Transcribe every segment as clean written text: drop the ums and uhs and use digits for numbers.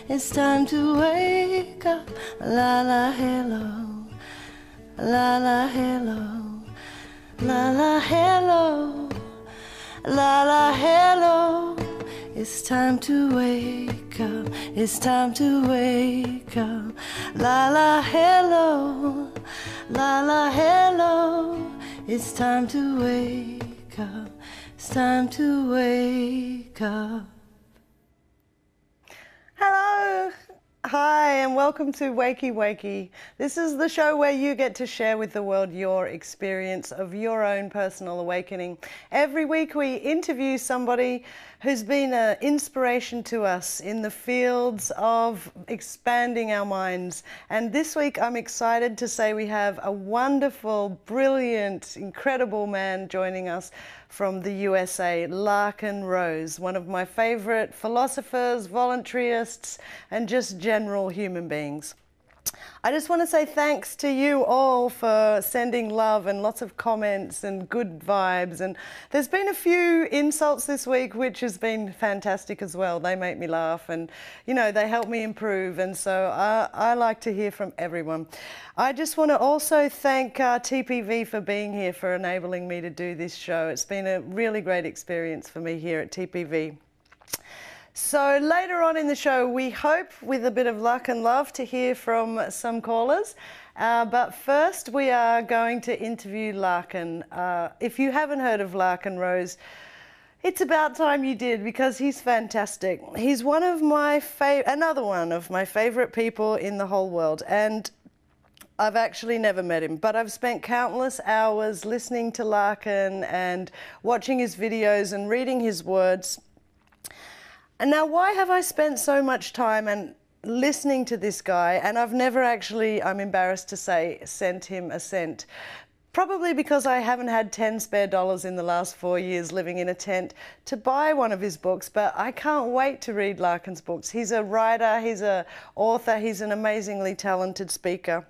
It's time to wake up. La la hello. La la hello. La la hello. La la hello. It's time to wake up. It's time to wake up. La la hello. La la hello. It's time to wake up. It's time to wake up. Hello. Hi, and welcome to Wakey Wakey. This is the show where you get to share with the world your experience of your own personal awakening. Every week we interview somebody who's been an inspiration to us in the fields of expanding our minds. And this week I'm excited to say we have a wonderful, brilliant, incredible man joining us from the USA, Larken Rose, one of my favorite philosophers, voluntarists, and just general human beings. I just want to say thanks to you all for sending love and lots of comments and good vibes. And there's been a few insults this week, which has been fantastic as well. They make me laugh and, you know, they help me improve. And so I like to hear from everyone. I just want to also thank TPV for being here, for enabling me to do this show. It's been a really great experience for me here at TPV. So later on in the show, we hope, with a bit of luck and love, to hear from some callers. But first, we are going to interview Larken. If you haven't heard of Larken Rose, it's about time you did, because he's fantastic. He's one of my another one of my favorite people in the whole world. And I've actually never met him, but I've spent countless hours listening to Larken and watching his videos and reading his words. And now, why have I spent so much time and listening to this guy, and I've never actually, I'm embarrassed to say, sent him a cent? Probably because I haven't had 10 spare dollars in the last 4 years living in a tent to buy one of his books, but I can't wait to read Larken's books. He's a writer, he's an author, he's an amazingly talented speaker.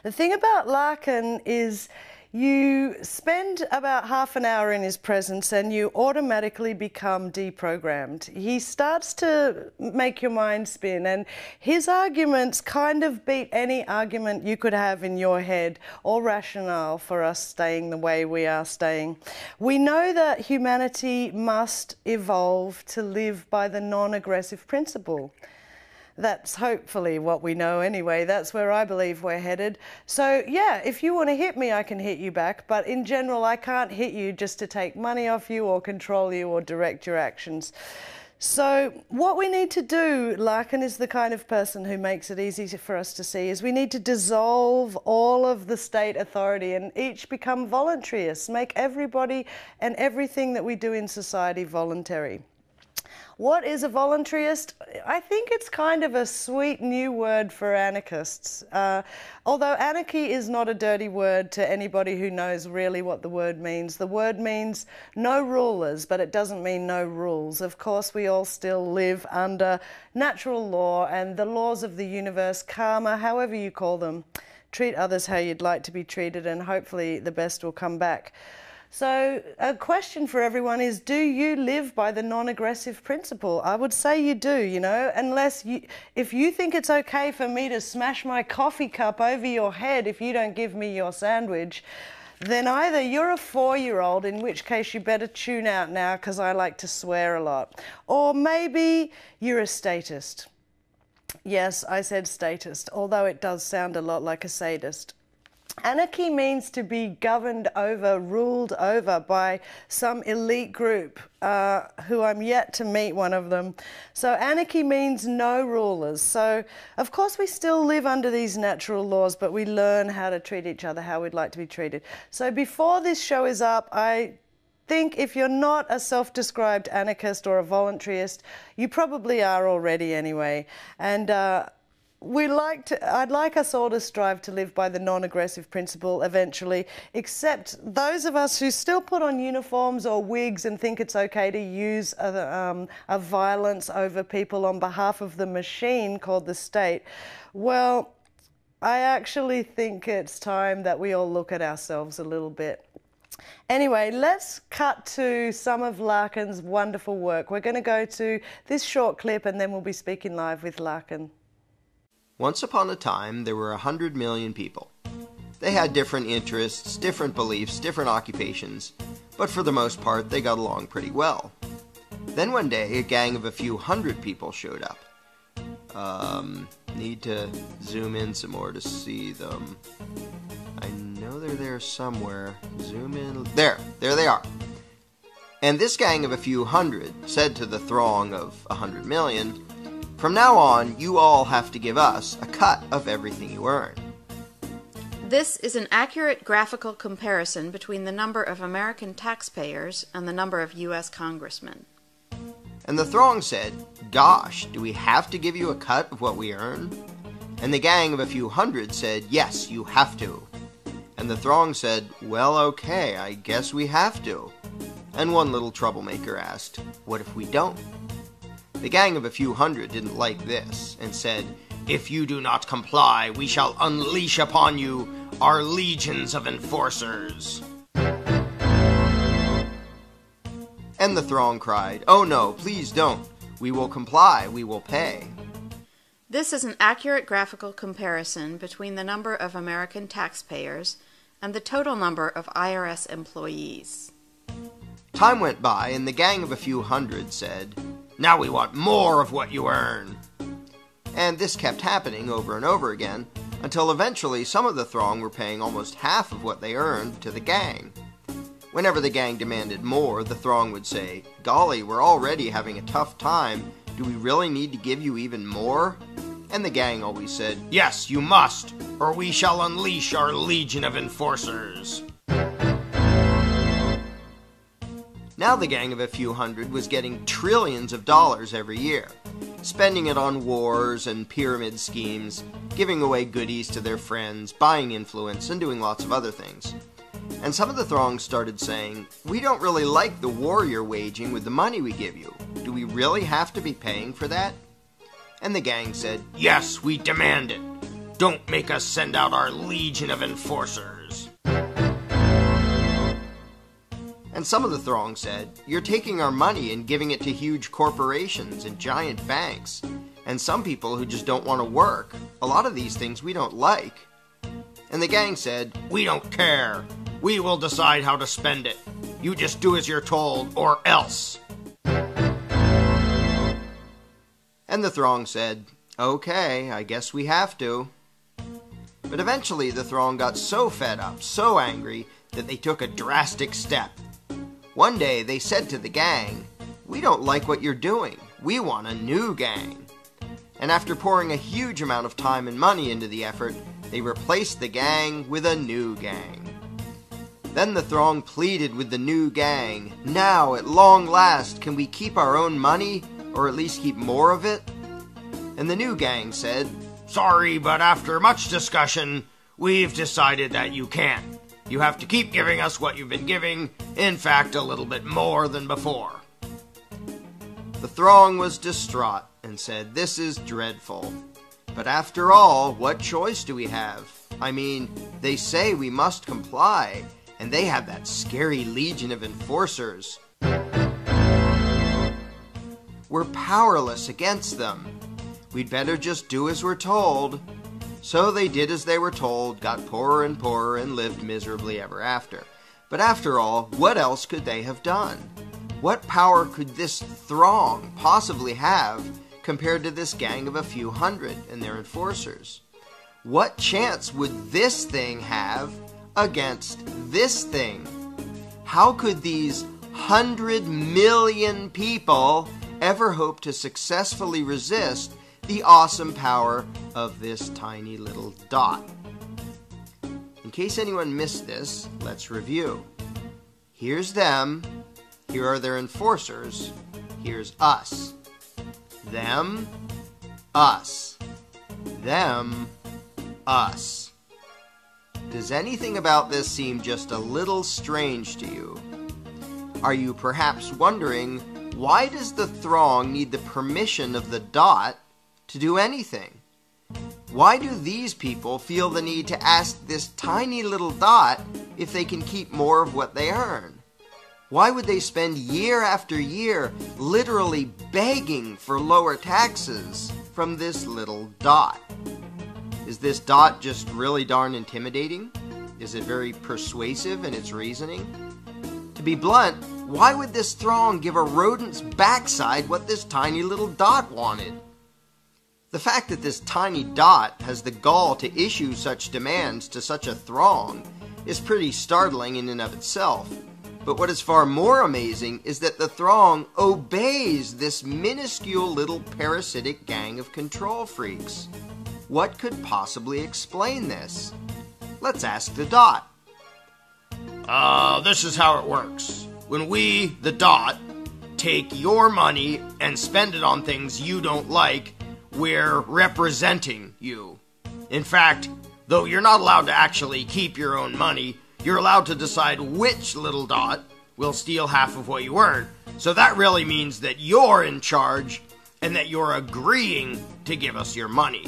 The thing about Larken is you spend about half an hour in his presence and you automatically become deprogrammed. He starts to make your mind spin, and his arguments kind of beat any argument you could have in your head or rationale for us staying the way we are staying. We know that humanity must evolve to live by the non-aggressive principle. That's hopefully what we know anyway. That's where I believe we're headed. So yeah, if you want to hit me, I can hit you back. But in general, I can't hit you just to take money off you or control you or direct your actions. So what we need to do, Larken is the kind of person who makes it easy for us to see, is we need to dissolve all of the state authority and each become voluntarists, make everybody and everything that we do in society voluntary. What is a voluntarist? I think it's kind of a sweet new word for anarchists. Although anarchy is not a dirty word to anybody who knows really what the word means. The word means no rulers, but it doesn't mean no rules. Of course, we all still live under natural law and the laws of the universe, karma, however you call them. Treat others how you'd like to be treated, and hopefully the best will come back. So a question for everyone is, do you live by the non-aggressive principle? I would say you do, you know, if you think it's okay for me to smash my coffee cup over your head if you don't give me your sandwich, then either you're a 4-year-old, in which case you better tune out now because I like to swear a lot, or maybe you're a statist. Yes, I said statist, although it does sound a lot like a sadist. Anarchy means to be governed over, ruled over by some elite group, who I'm yet to meet one of them. So anarchy means no rulers. So of course we still live under these natural laws, but we learn how to treat each other, how we'd like to be treated. So before this show is up, I think if you're not a self-described anarchist or a voluntarist, you probably are already anyway. And I'd like us all to strive to live by the non-aggressive principle eventually, except those of us who still put on uniforms or wigs and think it's okay to use a violence over people on behalf of the machine called the state. Well, I actually think it's time that we all look at ourselves a little bit. Anyway, let's cut to some of Larken's wonderful work. We're going to go to this short clip and then we'll be speaking live with Larken. Once upon a time, there were 100 million people. They had different interests, different beliefs, different occupations, but for the most part, they got along pretty well. Then one day, a gang of a few hundred people showed up. Need to zoom in some more to see them. I know they're there somewhere. Zoom in. There they are. And this gang of a few hundred said to the throng of 100 million, "From now on, you all have to give us a cut of everything you earn." This is an accurate graphical comparison between the number of American taxpayers and the number of U.S. congressmen. And the throng said, "Gosh, do we have to give you a cut of what we earn?" And the gang of a few hundred said, "Yes, you have to." And the throng said, "Well, okay, I guess we have to." And one little troublemaker asked, "What if we don't?" The gang of a few hundred didn't like this, and said, "If you do not comply, we shall unleash upon you our legions of enforcers." And the throng cried, "Oh no, please don't. We will comply, we will pay." This is an accurate graphical comparison between the number of American taxpayers and the total number of IRS employees. Time went by, and the gang of a few hundred said, "Now we want more of what you earn." And this kept happening over and over again, until eventually some of the throng were paying almost half of what they earned to the gang. Whenever the gang demanded more, the throng would say, "Golly, we're already having a tough time. Do we really need to give you even more?" And the gang always said, "Yes, you must, or we shall unleash our legion of enforcers." Now the gang of a few hundred was getting trillions of dollars every year, spending it on wars and pyramid schemes, giving away goodies to their friends, buying influence, and doing lots of other things. And some of the throng started saying, "We don't really like the war you're waging with the money we give you. Do we really have to be paying for that?" And the gang said, "Yes, we demand it. Don't make us send out our legion of enforcers." And some of the throng said, "You're taking our money and giving it to huge corporations and giant banks, and some people who just don't want to work. A lot of these things we don't like." And the gang said, "We don't care. We will decide how to spend it. You just do as you're told, or else." And the throng said, "Okay, I guess we have to." But eventually the throng got so fed up, so angry, that they took a drastic step. One day they said to the gang, "We don't like what you're doing. We want a new gang." And after pouring a huge amount of time and money into the effort, they replaced the gang with a new gang. Then the throng pleaded with the new gang, "Now, at long last, can we keep our own money, or at least keep more of it?" And the new gang said, "Sorry, but after much discussion, we've decided that you can't. You have to keep giving us what you've been giving, in fact, a little bit more than before." The throng was distraught and said, "This is dreadful. But after all, what choice do we have? I mean, they say we must comply, and they have that scary legion of enforcers. We're powerless against them. We'd better just do as we're told." So they did as they were told, got poorer and poorer, and lived miserably ever after. But after all, what else could they have done? What power could this throng possibly have compared to this gang of a few hundred and their enforcers? What chance would this thing have against this thing? How could these 100 million people ever hope to successfully resist the awesome power of this tiny little dot? In case anyone missed this, let's review. Here's them. Here are their enforcers. Here's us. Them, us. Them, us. Does anything about this seem just a little strange to you? Are you perhaps wondering, why does the throng need the permission of the dot to do anything? Why do these people feel the need to ask this tiny little dot if they can keep more of what they earn? Why would they spend year after year literally begging for lower taxes from this little dot? Is this dot just really darn intimidating? Is it very persuasive in its reasoning? To be blunt, why would this throng give a rodent's backside what this tiny little dot wanted? The fact that this tiny dot has the gall to issue such demands to such a throng is pretty startling in and of itself. But what is far more amazing is that the throng obeys this minuscule little parasitic gang of control freaks. What could possibly explain this? Let's ask the dot. This is how it works. When we, the dot, take your money and spend it on things you don't like, we're representing you. In fact, though you're not allowed to actually keep your own money, you're allowed to decide which little dot will steal half of what you earn. So that really means that you're in charge and that you're agreeing to give us your money.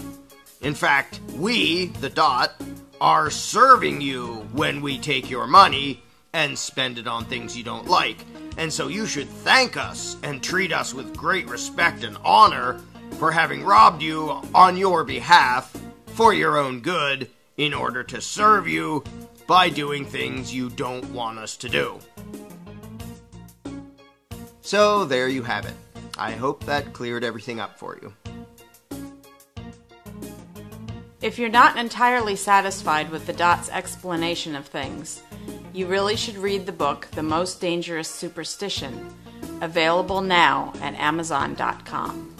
In fact, we, the dot, are serving you when we take your money and spend it on things you don't like. And so you should thank us and treat us with great respect and honor for having robbed you on your behalf for your own good in order to serve you by doing things you don't want us to do. So there you have it. I hope that cleared everything up for you. If you're not entirely satisfied with the dot's explanation of things, you really should read the book The Most Dangerous Superstition, available now at Amazon.com.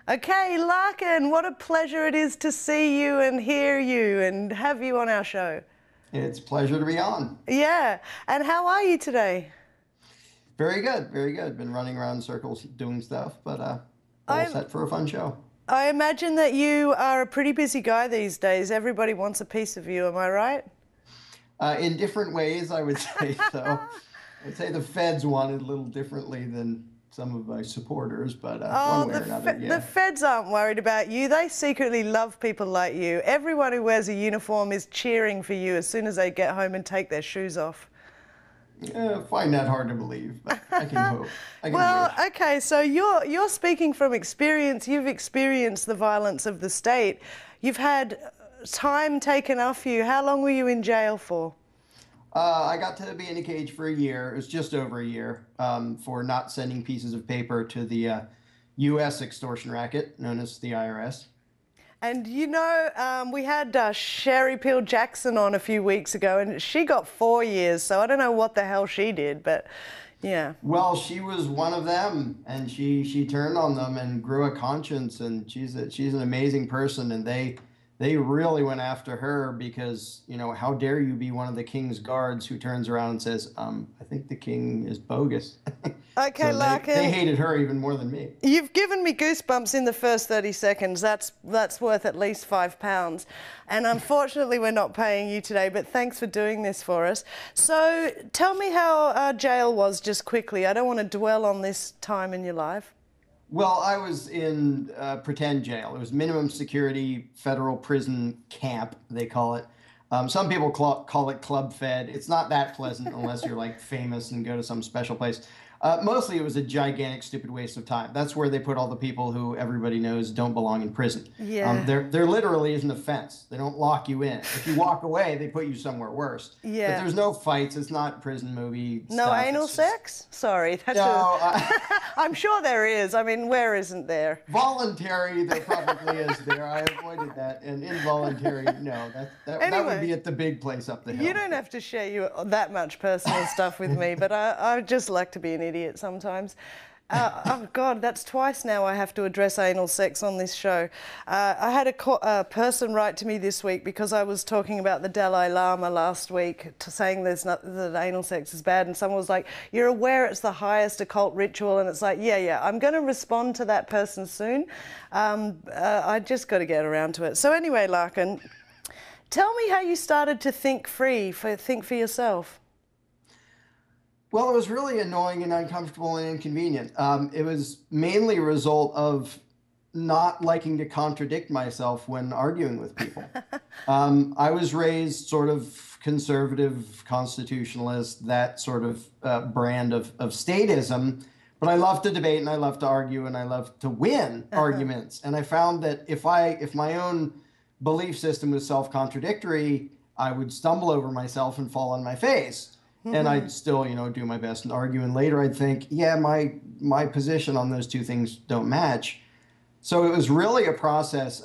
Okay, Larken, what a pleasure it is to see you and hear you and have you on our show. It's a pleasure to be on. Yeah, and how are you today? Very good, very good. Been running around in circles doing stuff, but all set for a fun show. I imagine that you are a pretty busy guy these days. Everybody wants a piece of you, am I right? In different ways, I would say so. I'd say the feds want it a little differently than some of my supporters, but one way or another, yeah. The feds aren't worried about you. They secretly love people like you. Everyone who wears a uniform is cheering for you as soon as they get home and take their shoes off. Find that hard to believe, but I can hope. Well, okay, so you're speaking from experience. You've experienced the violence of the state. You've had time taken off you. How long were you in jail for? I got to be in a cage for a year. It was just over a year for not sending pieces of paper to the U.S. extortion racket known as the IRS. And you know, we had Sherry Peel Jackson on a few weeks ago, and she got 4 years, so I don't know what the hell she did, but yeah. Well, she was one of them, and she turned on them and grew a conscience, and she's an amazing person, and they really went after her because, you know, how dare you be one of the king's guards who turns around and says, I think the king is bogus. Okay, so Larken. They hated her even more than me. You've given me goosebumps in the first 30 seconds. That's worth at least £5. And unfortunately, we're not paying you today, but thanks for doing this for us. So tell me how jail was just quickly. I don't want to dwell on this time in your life. Well, I was in pretend jail. It was minimum security federal prison camp, they call it. Some people call it club fed. It's not that pleasant unless you're like famous and go to some special place. Mostly it was a gigantic, stupid waste of time. That's where they put all the people who everybody knows don't belong in prison. Yeah. There literally is an offense. They don't lock you in. If you walk away, they put you somewhere worse. Yeah. But there's no fights. It's not prison movie No stuff. anal sex? Sorry. That's No. I'm sure there is. I mean, where isn't there? Voluntary, there probably is there. I avoided that. And involuntary, no. That would be at the big place up the hill. You don't have to share that much personal stuff with me, but I just like to be an idiot sometimes. Oh God, that's twice now I have to address anal sex on this show. I had a person write to me this week because I was talking about the Dalai Lama last week, saying that anal sex is bad, and someone was like, "You're aware it's the highest occult ritual?" And it's like, yeah, I'm going to respond to that person soon. I just got to get around to it. So anyway, Larken, tell me how you started to think for yourself. Well, it was really annoying and uncomfortable and inconvenient. It was mainly a result of not liking to contradict myself when arguing with people. I was raised sort of conservative, constitutionalist, that sort of brand of statism. But I love to debate and I love to argue and I love to win arguments. And I found that if my own belief system was self-contradictory, I would stumble over myself and fall on my face. And I'd still, do my best and argue. And later I'd think, yeah, my position on those two things don't match. So it was really a process.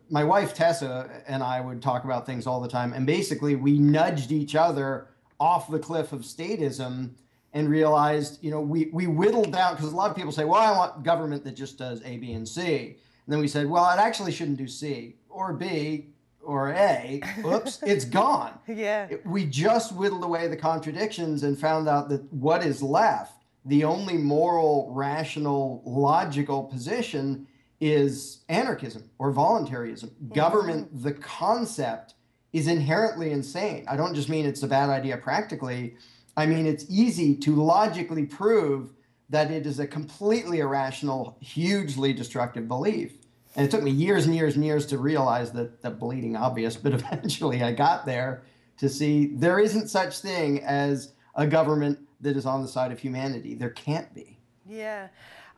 My wife, Tessa, and I would talk about things all the time. And basically we nudged each other off the cliff of statism and realized, we whittled down, because a lot of people say, well, I want government that just does A, B, and C. And then we said, well, it actually shouldn't do C or B or A. Oops, it's gone. Yeah. We just whittled away the contradictions and found out that what is left, the only moral, rational, logical position is anarchism or voluntarism. Government, the concept, is inherently insane. I don't just mean it's a bad idea practically. I mean, it's easy to logically prove that it is a completely irrational, hugely destructive belief. And it took me years and years and years to realize that bleeding obvious, but eventually I got there to see there isn't such thing as a government that is on the side of humanity. There can't be. Yeah.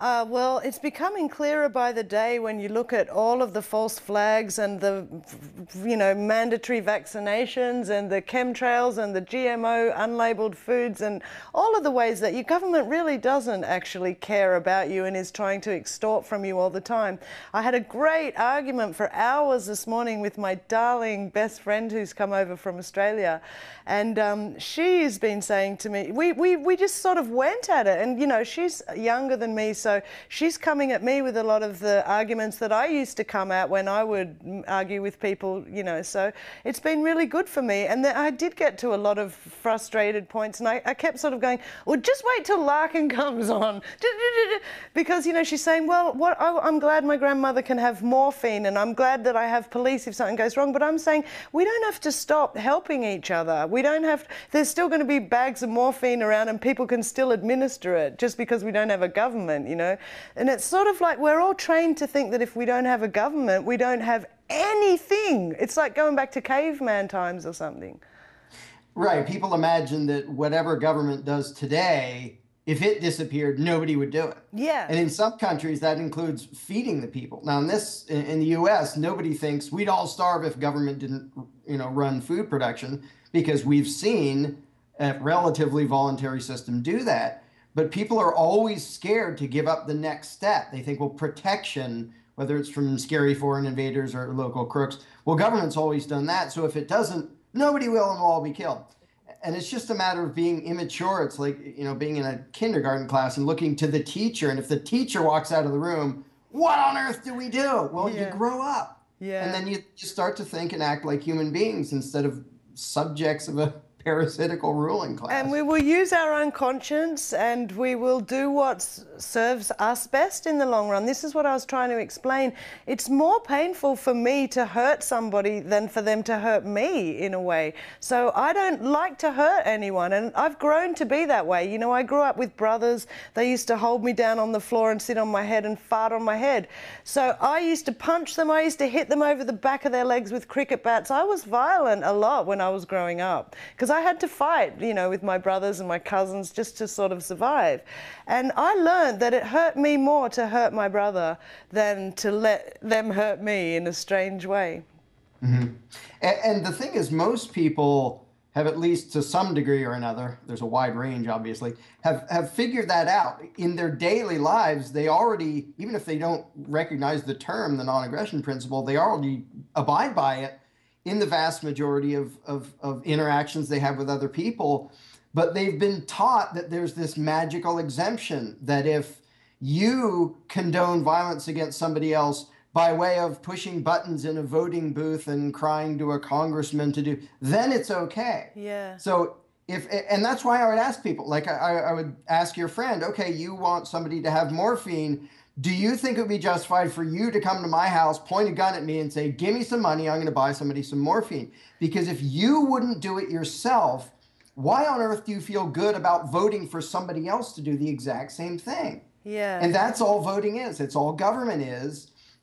Well, it's becoming clearer by the day when you look at all of the false flags and the, mandatory vaccinations and the chemtrails and the GMO unlabeled foods and all of the ways that your government really doesn't actually care about you and is trying to extort from you all the time. I had a great argument for hours this morning with my darling best friend who's come over from Australia. And she's been saying to me, we just sort of went at it. And, she's younger than me, so she's coming at me with a lot of the arguments that I used to come at when I would argue with people, So it's been really good for me. And I did get to a lot of frustrated points. And I kept sort of going, well, just wait till Larken comes on. Because, she's saying, well, I'm glad my grandmother can have morphine and I'm glad that I have police if something goes wrong. But I'm saying we don't have to stop helping each other. We don't have, there's still going to be bags of morphine around and people can still administer it just because we don't have a government, And it's sort of like we're all trained to think that if we don't have a government, we don't have anything. It's like going back to caveman times or something. Right. People imagine that whatever government does today, if it disappeared, nobody would do it. Yeah. And in some countries, that includes feeding the people. Now, in the U.S., nobody thinks we'd all starve if government didn't, run food production, because we've seen a relatively voluntary system do that. But people are always scared to give up the next step. They think, well, protection, whether it's from scary foreign invaders or local crooks, well, government's always done that. So if it doesn't, nobody will and we'll all be killed. And it's just a matter of being immature. It's like, being in a kindergarten class and looking to the teacher. And if the teacher walks out of the room, what on earth do we do? Well, you grow up. Yeah. And then you start to think and act like human beings instead of subjects of a parasitical ruling class. And we will use our own conscience and we will do what serves us best in the long run. This is what I was trying to explain. It's more painful for me to hurt somebody than for them to hurt me, in a way. So I don't like to hurt anyone, and I've grown to be that way. I grew up with brothers. They used to hold me down on the floor and sit on my head and fart on my head. So I used to punch them. I used to hit them over the back of their legs with cricket bats. I was violent a lot when I was growing up because I had to fight, with my brothers and my cousins just to sort of survive. And I learned that it hurt me more to hurt my brother than to let them hurt me in a strange way. Mm-hmm. And the thing is, most people have, at least to some degree or another, there's a wide range, obviously, have figured that out. In their daily lives, they already, even if they don't recognize the term, the non-aggression principle, they already abide by it in the vast majority of interactions they have with other people. But they've been taught that there's this magical exemption, that if you condone violence against somebody else by way of pushing buttons in a voting booth and crying to a congressman to do, then it's okay. Yeah. So and that's why I would ask people, like I would ask your friend, okay, you want somebody to have morphine. Do you think it would be justified for you to come to my house, point a gun at me and say, give me some money, I'm going to buy somebody some morphine? Because if you wouldn't do it yourself, why on earth do you feel good about voting for somebody else to do the exact same thing? Yeah. And that's all voting is. It's all government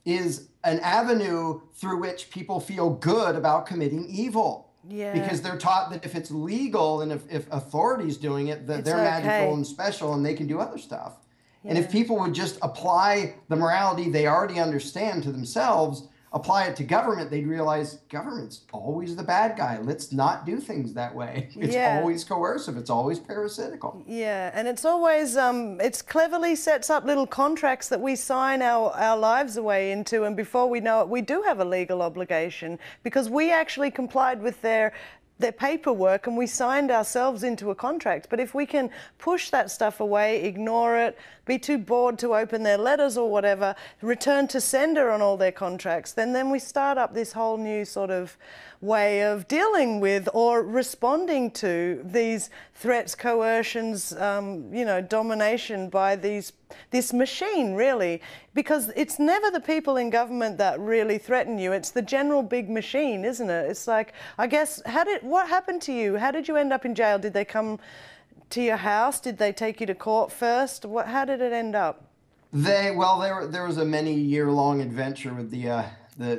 is an avenue through which people feel good about committing evil. Yeah. Because they're taught that if it's legal and if authority's doing it, that they're magical and special and they can do other stuff. Yeah. And if people would just apply the morality they already understand to themselves, apply it to government, they'd realize government's always the bad guy. Let's not do things that way. It's always coercive. It's always parasitical. Yeah, and it's always, it's cleverly sets up little contracts that we sign our lives away into, and before we know it, we do have a legal obligation because we actually complied with their paperwork and we signed ourselves into a contract. But if we can push that stuff away, ignore it, be too bored to open their letters or whatever, return to sender on all their contracts, then we start up this whole new sort of way of dealing with or responding to these threats, coercions, you know, domination by this machine, really, because it's never the people in government that really threaten you. It's the general big machine, isn't it? It's like, I guess, what happened to you? How did you end up in jail? Did they come to your house? Did they take you to court first? How did it end up? There was a many-year-long adventure with the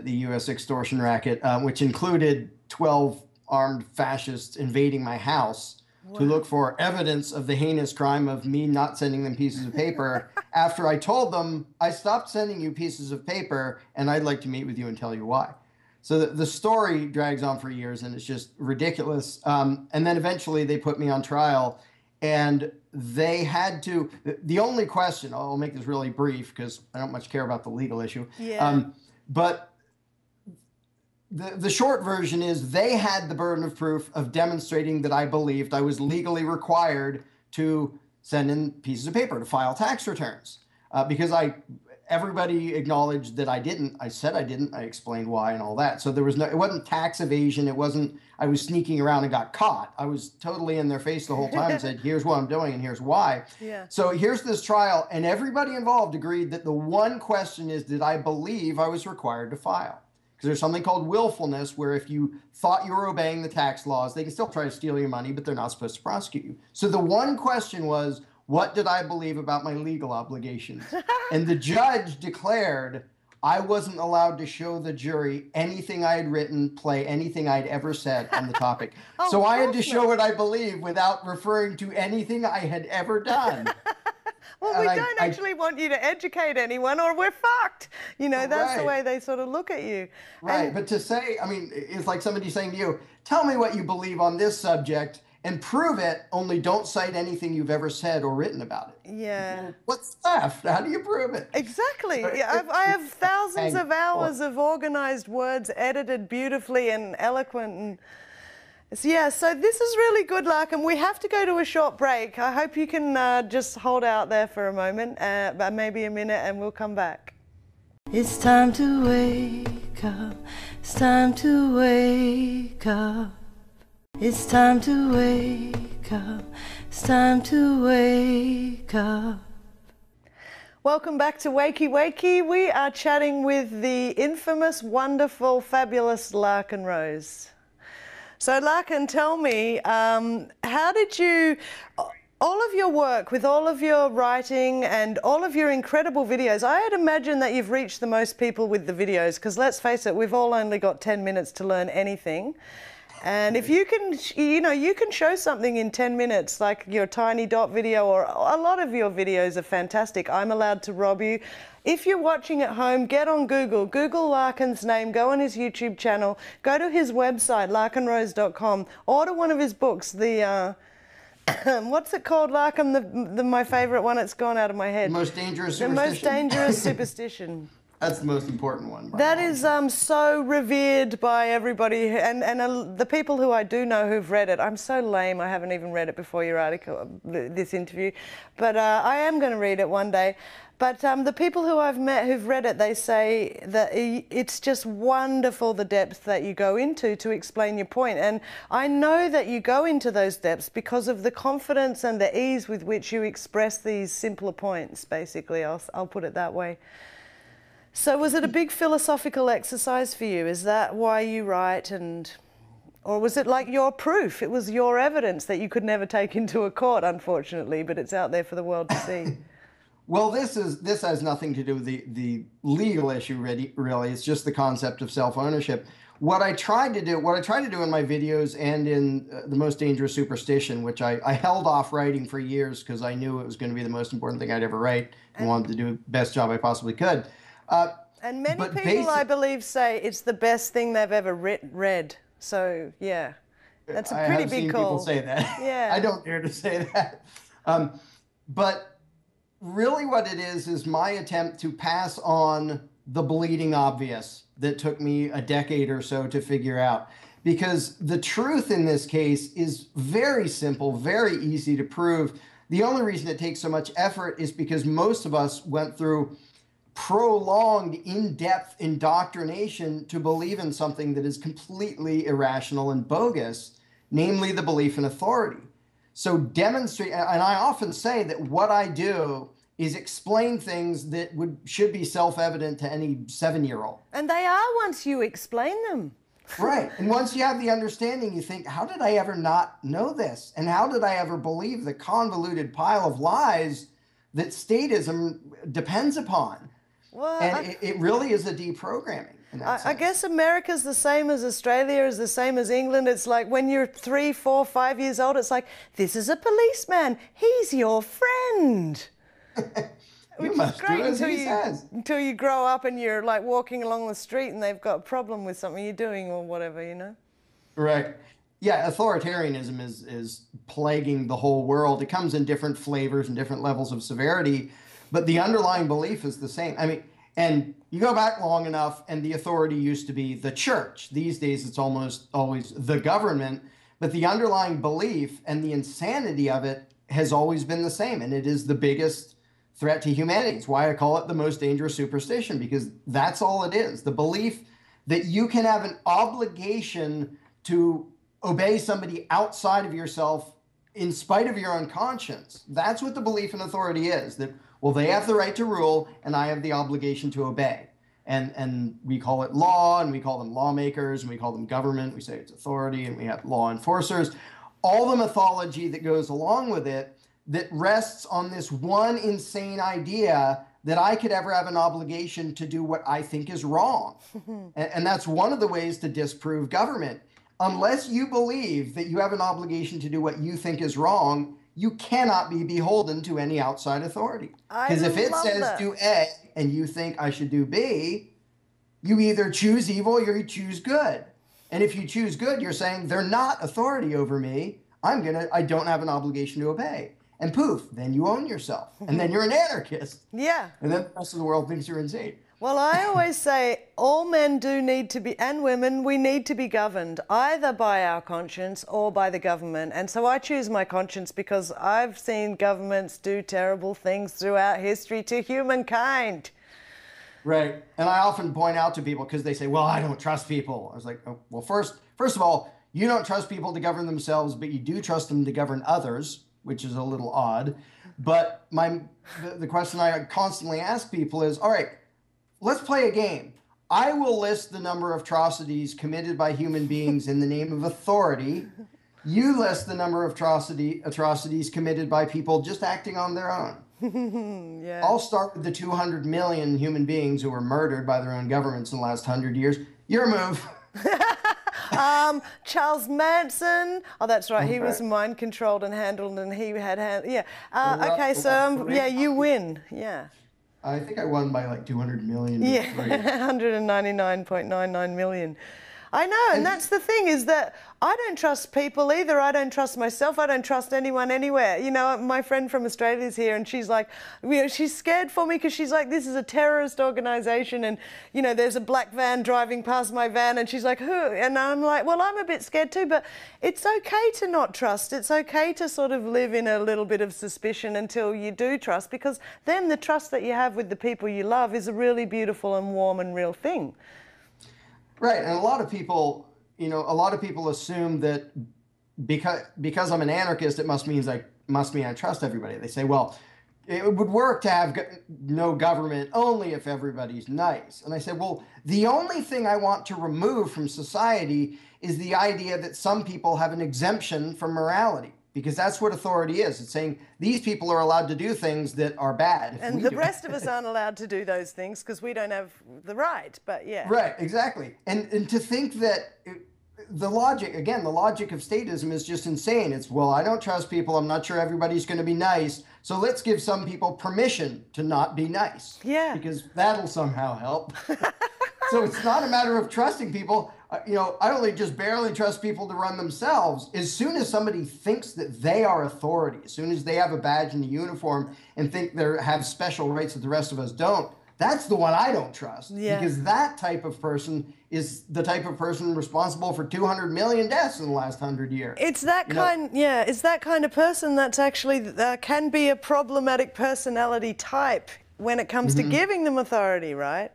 U.S. extortion racket, which included 12 armed fascists invading my house to look for evidence of the heinous crime of me not sending them pieces of paper after I told them I stopped sending you pieces of paper and I'd like to meet with you and tell you why. So the story drags on for years and it's just ridiculous. And then eventually they put me on trial and they had to, the only question, I'll make this really brief because I don't much care about the legal issue. Yeah. But the short version is they had the burden of proof of demonstrating that I believed I was legally required to send in pieces of paper to file tax returns. Because everybody acknowledged that I didn't. I said I didn't. I explained why and all that. So it wasn't tax evasion. It wasn't I was sneaking around and got caught. I was totally in their face the whole time and said, here's what I'm doing and here's why. Yeah. So here's this trial. And everybody involved agreed that the one question is, did I believe I was required to file? Because there's something called willfulness, where if you thought you were obeying the tax laws, they can still try to steal your money, but they're not supposed to prosecute you. So the one question was, what did I believe about my legal obligations? And the judge declared I wasn't allowed to show the jury anything I had written, play anything I'd ever said on the topic. So I had to show what I believe without referring to anything I had ever done. Well, we don't actually want you to educate anyone or we're fucked. You know, that's the way they sort of look at you. Right, but to say, I mean, it's like somebody saying to you, tell me what you believe on this subject and prove it, only don't cite anything you've ever said or written about it. Yeah. Well, what's left? How do you prove it? Exactly. Yeah, I have thousands of hours of organized words edited beautifully and eloquent and... Yeah, so this is really good, Larken. We have to go to a short break. I hope you can just hold out there for a moment, maybe a minute, and we'll come back. It's time to wake up. It's time to wake up. It's time to wake up. It's time to wake up. Welcome back to Wakey Wakey. We are chatting with the infamous, wonderful, fabulous Larken Rose. So Larken, tell me, how did you, all of your work, with all of your writing and all of your incredible videos, I had imagined that you've reached the most people with the videos, because let's face it, we've all only got 10 minutes to learn anything. And if you can, you know, you can show something in 10 minutes, like your tiny dot video, or a lot of your videos are fantastic. I'm allowed to rob you. If you're watching at home, get on Google. Google Larken's name, go on his YouTube channel, go to his website, larkenrose.com, order one of his books, the, what's it called, Larken? My favorite one, it's gone out of my head. The Most Dangerous Superstition. The Most Dangerous Superstition. That's the most important one. That is so revered by everybody, and the people who I do know who've read it. I'm so lame, I haven't even read it before your article, this interview, but I am going to read it one day. But the people who I've met who've read it, they say that it's just wonderful the depth that you go into to explain your point. And I know that you go into those depths because of the confidence and the ease with which you express these simpler points, basically. I'll put it that way. So was it a big philosophical exercise for you? Is that why you write? And Or was it like your proof? It was your evidence that you could never take into a court, unfortunately, but it's out there for the world to see. Well, this has nothing to do with the legal issue, really. It's just the concept of self-ownership. What I tried to do in my videos and in The Most Dangerous Superstition, which I held off writing for years because I knew it was going to be the most important thing I'd ever write and wanted to do the best job I possibly could. And many people, I believe, say it's the best thing they've ever read. So, yeah, that's a pretty big call. People say that. Yeah. I don't dare to say that. But really what it is my attempt to pass on the bleeding obvious that took me a decade or so to figure out. Because the truth in this case is very simple, very easy to prove. The only reason it takes so much effort is because most of us went through prolonged, in-depth indoctrination to believe in something that is completely irrational and bogus, namely the belief in authority. So demonstrate, and I often say that what I do is explain things that should be self-evident to any 7-year-old. And they are once you explain them. Right. And once you have the understanding, you think, how did I ever not know this? And how did I ever believe the convoluted pile of lies that statism depends upon? Well, and it really is a deprogramming. I guess America's the same as Australia, is the same as England. It's like when you're 3, 4, 5 years old, it's like, this is a policeman. He's your friend. You must do as he says. Until you grow up and you're like walking along the street and they've got a problem with something you're doing or whatever, you know? Right. Yeah, authoritarianism is plaguing the whole world. It comes in different flavors and different levels of severity, but the underlying belief is the same. I mean, and you go back long enough and the authority used to be the church. These days it's almost always the government, but the underlying belief and the insanity of it has always been the same, and it is the biggest threat to humanity. It's why I call it the most dangerous superstition, because that's all it is. The belief that you can have an obligation to obey somebody outside of yourself in spite of your own conscience. That's what the belief in authority is, that, well, they have the right to rule and I have the obligation to obey. And we call it law, and we call them lawmakers, and we call them government. We say it's authority, and we have law enforcers. All the mythology that goes along with it that rests on this one insane idea that I could ever have an obligation to do what I think is wrong. And that's one of the ways to disprove government. Unless you believe that you have an obligation to do what you think is wrong, you cannot be beholden to any outside authority. Because if it says do A and you think I should do B, you either choose evil or you choose good. And if you choose good, you're saying they're not authority over me. I don't have an obligation to obey. And poof, then you own yourself. And then you're an anarchist. Yeah. And then the rest of the world thinks you're insane. Well, I always say all men do need to be, and women, we need to be governed either by our conscience or by the government. And so I choose my conscience because I've seen governments do terrible things throughout history to humankind. Right. And I often point out to people, because they say, well, I don't trust people. I was like, oh, well, first of all, you don't trust people to govern themselves, but you do trust them to govern others, which is a little odd. But the question I constantly ask people is, all right, let's play a game. I will list the number of atrocities committed by human beings in the name of authority. You list the number of atrocities committed by people just acting on their own. Yeah. I'll start with the 200 million human beings who were murdered by their own governments in the last 100 years. Your move. Charles Manson. Oh, that's right. He was mind controlled and handled, and he had yeah. Okay, so yeah, you win. Yeah. I think I won by like 200 million. Yeah, 199.99 million. I know, and that's the thing, is that I don't trust people either. I don't trust myself. I don't trust anyone anywhere. You know, my friend from Australia is here, and she's like, you know, she's scared for me because she's like, this is a terrorist organisation, and, you know, there's a black van driving past my van, and she's like, who? And I'm like, well, I'm a bit scared too, but it's okay to not trust. It's okay to sort of live in a little bit of suspicion until you do trust, because then the trust that you have with the people you love is a really beautiful and warm and real thing. Right, and a lot of people assume that because I'm an anarchist, it must mean I trust everybody. They say, well, it would work to have no government only if everybody's nice. And I said, well, the only thing I want to remove from society is the idea that some people have an exemption from morality, because that's what authority is. It's saying these people are allowed to do things that are bad. And the rest of us aren't allowed to do those things because we don't have the right, but yeah. Right, exactly. And to think that the logic of statism is just insane. It's, well, I don't trust people. I'm not sure everybody's going to be nice. So let's give some people permission to not be nice. Yeah. Because that'll somehow help. So it's not a matter of trusting people. I only just barely trust people to run themselves. As soon as somebody thinks that they are authority, as soon as they have a badge and a uniform and think they have special rights that the rest of us don't, that's the one I don't trust. Yeah. Because that type of person is the type of person responsible for 200 million deaths in the last 100 years. It's that it's that kind of person that's actually can be a problematic personality type when it comes to giving them authority, right?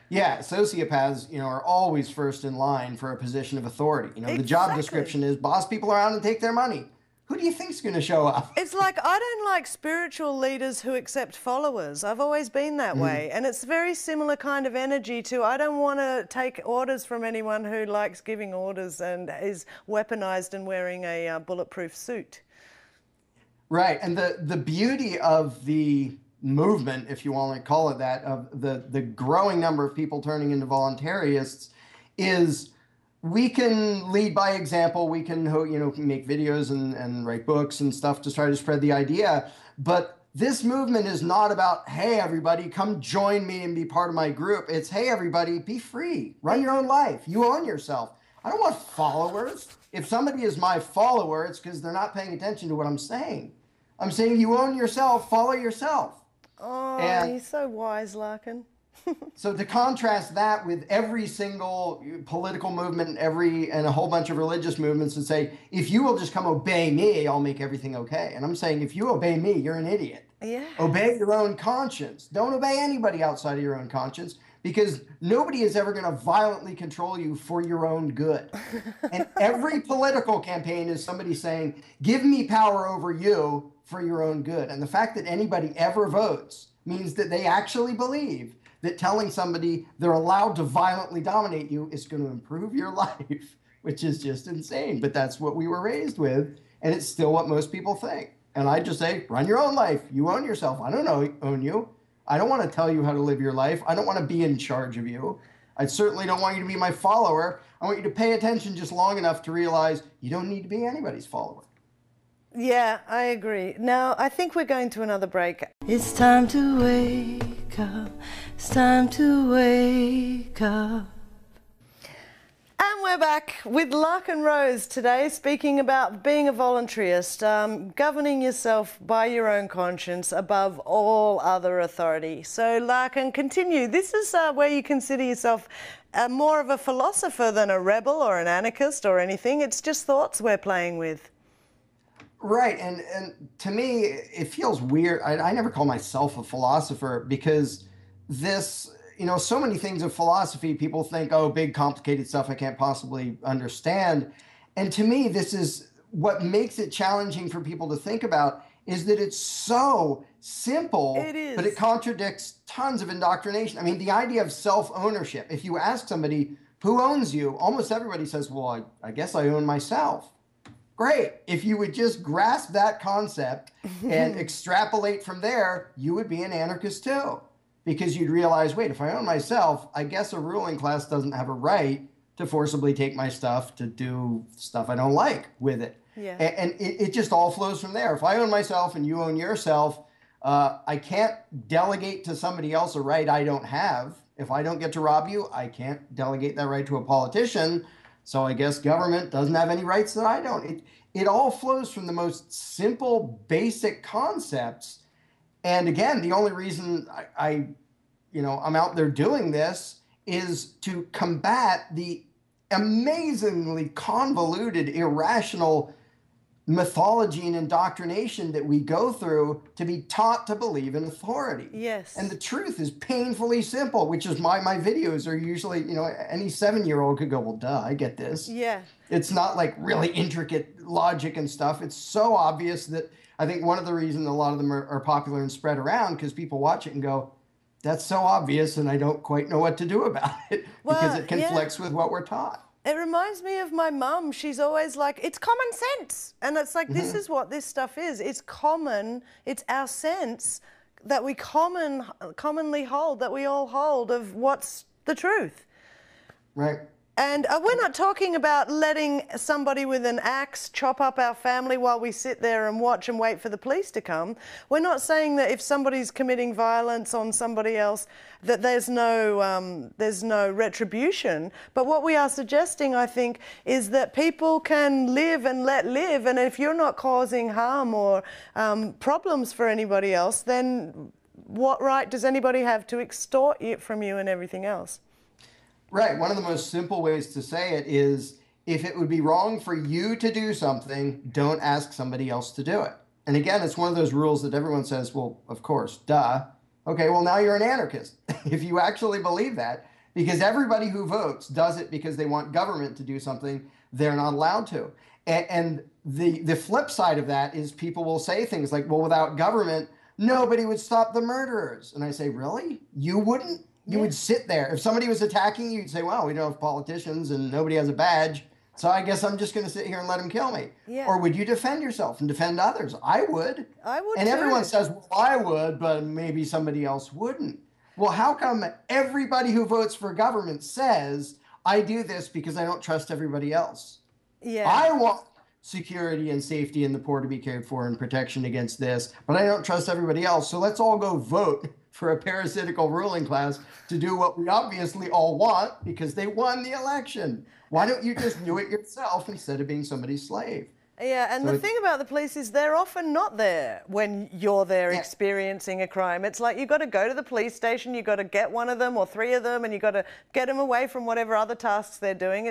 Yeah, sociopaths, are always first in line for a position of authority. The job description is boss people around and take their money. Who do you think's going to show up? It's like, I don't like spiritual leaders who accept followers. I've always been that way. And it's very similar kind of energy to, I don't want to take orders from anyone who likes giving orders and is weaponized and wearing a bulletproof suit. Right. And the beauty of the movement, if you want to call it that, of the growing number of people turning into voluntarists is we can lead by example. We can, make videos and write books and stuff to try to spread the idea. But this movement is not about, hey, everybody, come join me and be part of my group. It's, hey, everybody, be free. Run your own life. You own yourself. I don't want followers. If somebody is my follower, it's because they're not paying attention to what I'm saying. I'm saying you own yourself, follow yourself. Oh, and you're so wise, Larken. So to contrast that with every single political movement and a whole bunch of religious movements and say, if you will just come obey me, I'll make everything okay. And I'm saying, if you obey me, you're an idiot. Yeah. Obey your own conscience. Don't obey anybody outside of your own conscience, because nobody is ever going to violently control you for your own good. And every political campaign is somebody saying, give me power over you for your own good. And the fact that anybody ever votes means that they actually believe that telling somebody they're allowed to violently dominate you is going to improve your life, which is just insane. But that's what we were raised with, and it's still what most people think. And I just say, run your own life. You own yourself. I don't own you. I don't want to tell you how to live your life. I don't want to be in charge of you. I certainly don't want you to be my follower. I want you to pay attention just long enough to realize you don't need to be anybody's follower. Yeah, I agree. Now, I think we're going to another break. It's time to wake up. It's time to wake up. And we're back with Larken Rose today, speaking about being a voluntarist, governing yourself by your own conscience above all other authority. So, Larken, continue. This is where you consider yourself more of a philosopher than a rebel or an anarchist or anything. It's just thoughts we're playing with. Right, and to me, it feels weird. I never call myself a philosopher because this, so many things of philosophy, people think, oh, big, complicated stuff I can't possibly understand. And to me, this is what makes it challenging for people to think about, is that it's so simple, It is. but it contradicts tons of indoctrination. I mean, the idea of self-ownership, if you ask somebody, who owns you? Almost everybody says, well, I guess I own myself. Great. If you would just grasp that concept and extrapolate from there, you would be an anarchist too. Because you'd realize, wait, if I own myself, I guess a ruling class doesn't have a right to forcibly take my stuff to do stuff I don't like with it. Yeah. And it just all flows from there. If I own myself and you own yourself, I can't delegate to somebody else a right I don't have. If I don't get to rob you, I can't delegate that right to a politician. So I guess government doesn't have any rights that I don't. It all flows from the most simple, basic concepts. And again, the only reason I'm out there doing this is to combat the amazingly convoluted, irrational mythology and indoctrination that we go through to be taught to believe in authority. Yes. And the truth is painfully simple, which is why my videos are usually, any 7-year-old could go, well, duh, I get this. Yeah. It's not like really intricate logic and stuff. It's so obvious that I think one of the reasons a lot of them are popular and spread around because people watch it and go, that's so obvious and I don't quite know what to do about it because it conflicts with what we're taught. It reminds me of my mum. She's always like, it's common sense. And it's like, this is what this stuff is. It's common. It's our sense that we commonly hold, that we all hold of what's the truth. Right. And we're not talking about letting somebody with an axe chop up our family while we sit there and watch and wait for the police to come. We're not saying that if somebody's committing violence on somebody else that there's no retribution. But what we are suggesting, I think, is that people can live and let live. And if you're not causing harm or problems for anybody else, then what right does anybody have to extort it from you and everything else? Right. One of the most simple ways to say it is if it would be wrong for you to do something, don't ask somebody else to do it. And again, it's one of those rules that everyone says, well, of course, duh. Okay, well, now you're an anarchist if you actually believe that, because everybody who votes does it because they want government to do something they're not allowed to. And the flip side of that is people will say things like, well, without government, nobody would stop the murderers. And I say, really? You wouldn't? You would sit there. If somebody was attacking you, you'd say, well, we don't have politicians and nobody has a badge, so I guess I'm just going to sit here and let them kill me. Yeah. Or would you defend yourself and defend others? I would. I would And too. everyone says, well, I would, but maybe somebody else wouldn't. Well, how come everybody who votes for government says, I do this because I don't trust everybody else? Yeah. I want security and safety and the poor to be cared for and protection against this, but I don't trust everybody else. So let's all go vote for a parasitical ruling class to do what we obviously all want because they won the election. Why don't you just do it yourself instead of being somebody's slave? Yeah, and the thing about the police is they're often not there when you're there experiencing a crime. It's like you've got to go to the police station, you've got to get one of them or three of them, and you've got to get them away from whatever other tasks they're doing.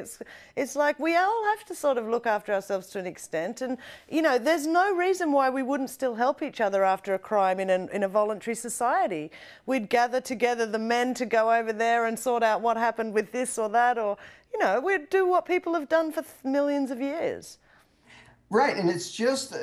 It's like we all have to sort of look after ourselves to an extent. And, you know, there's no reason why we wouldn't still help each other after a crime in a voluntary society. We'd gather together the men to go over there and sort out what happened with this or that, or, you know, we'd do what people have done for millions of years. Right, and it's just,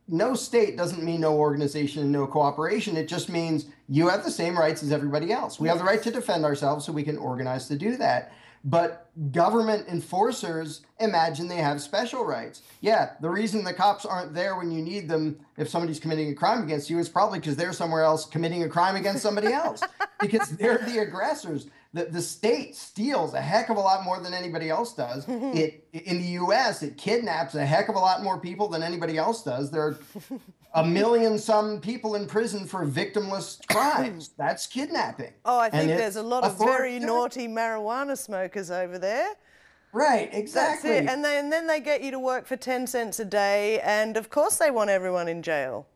no state doesn't mean no organization and no cooperation. It just means you have the same rights as everybody else. We have the right to defend ourselves, so we can organize to do that. But government enforcers imagine they have special rights. Yeah, the reason the cops aren't there when you need them if somebody's committing a crime against you is probably because they're somewhere else committing a crime against somebody else. Because they're the aggressors. The state steals a heck of a lot more than anybody else does. In the U.S., it kidnaps a heck of a lot more people than anybody else does. There are a million some people in prison for victimless crimes. That's kidnapping. Oh, I think there's a lot of very naughty marijuana smokers over there. Right, exactly. That's it. And then they get you to work for 10 cents a day, and of course they want everyone in jail.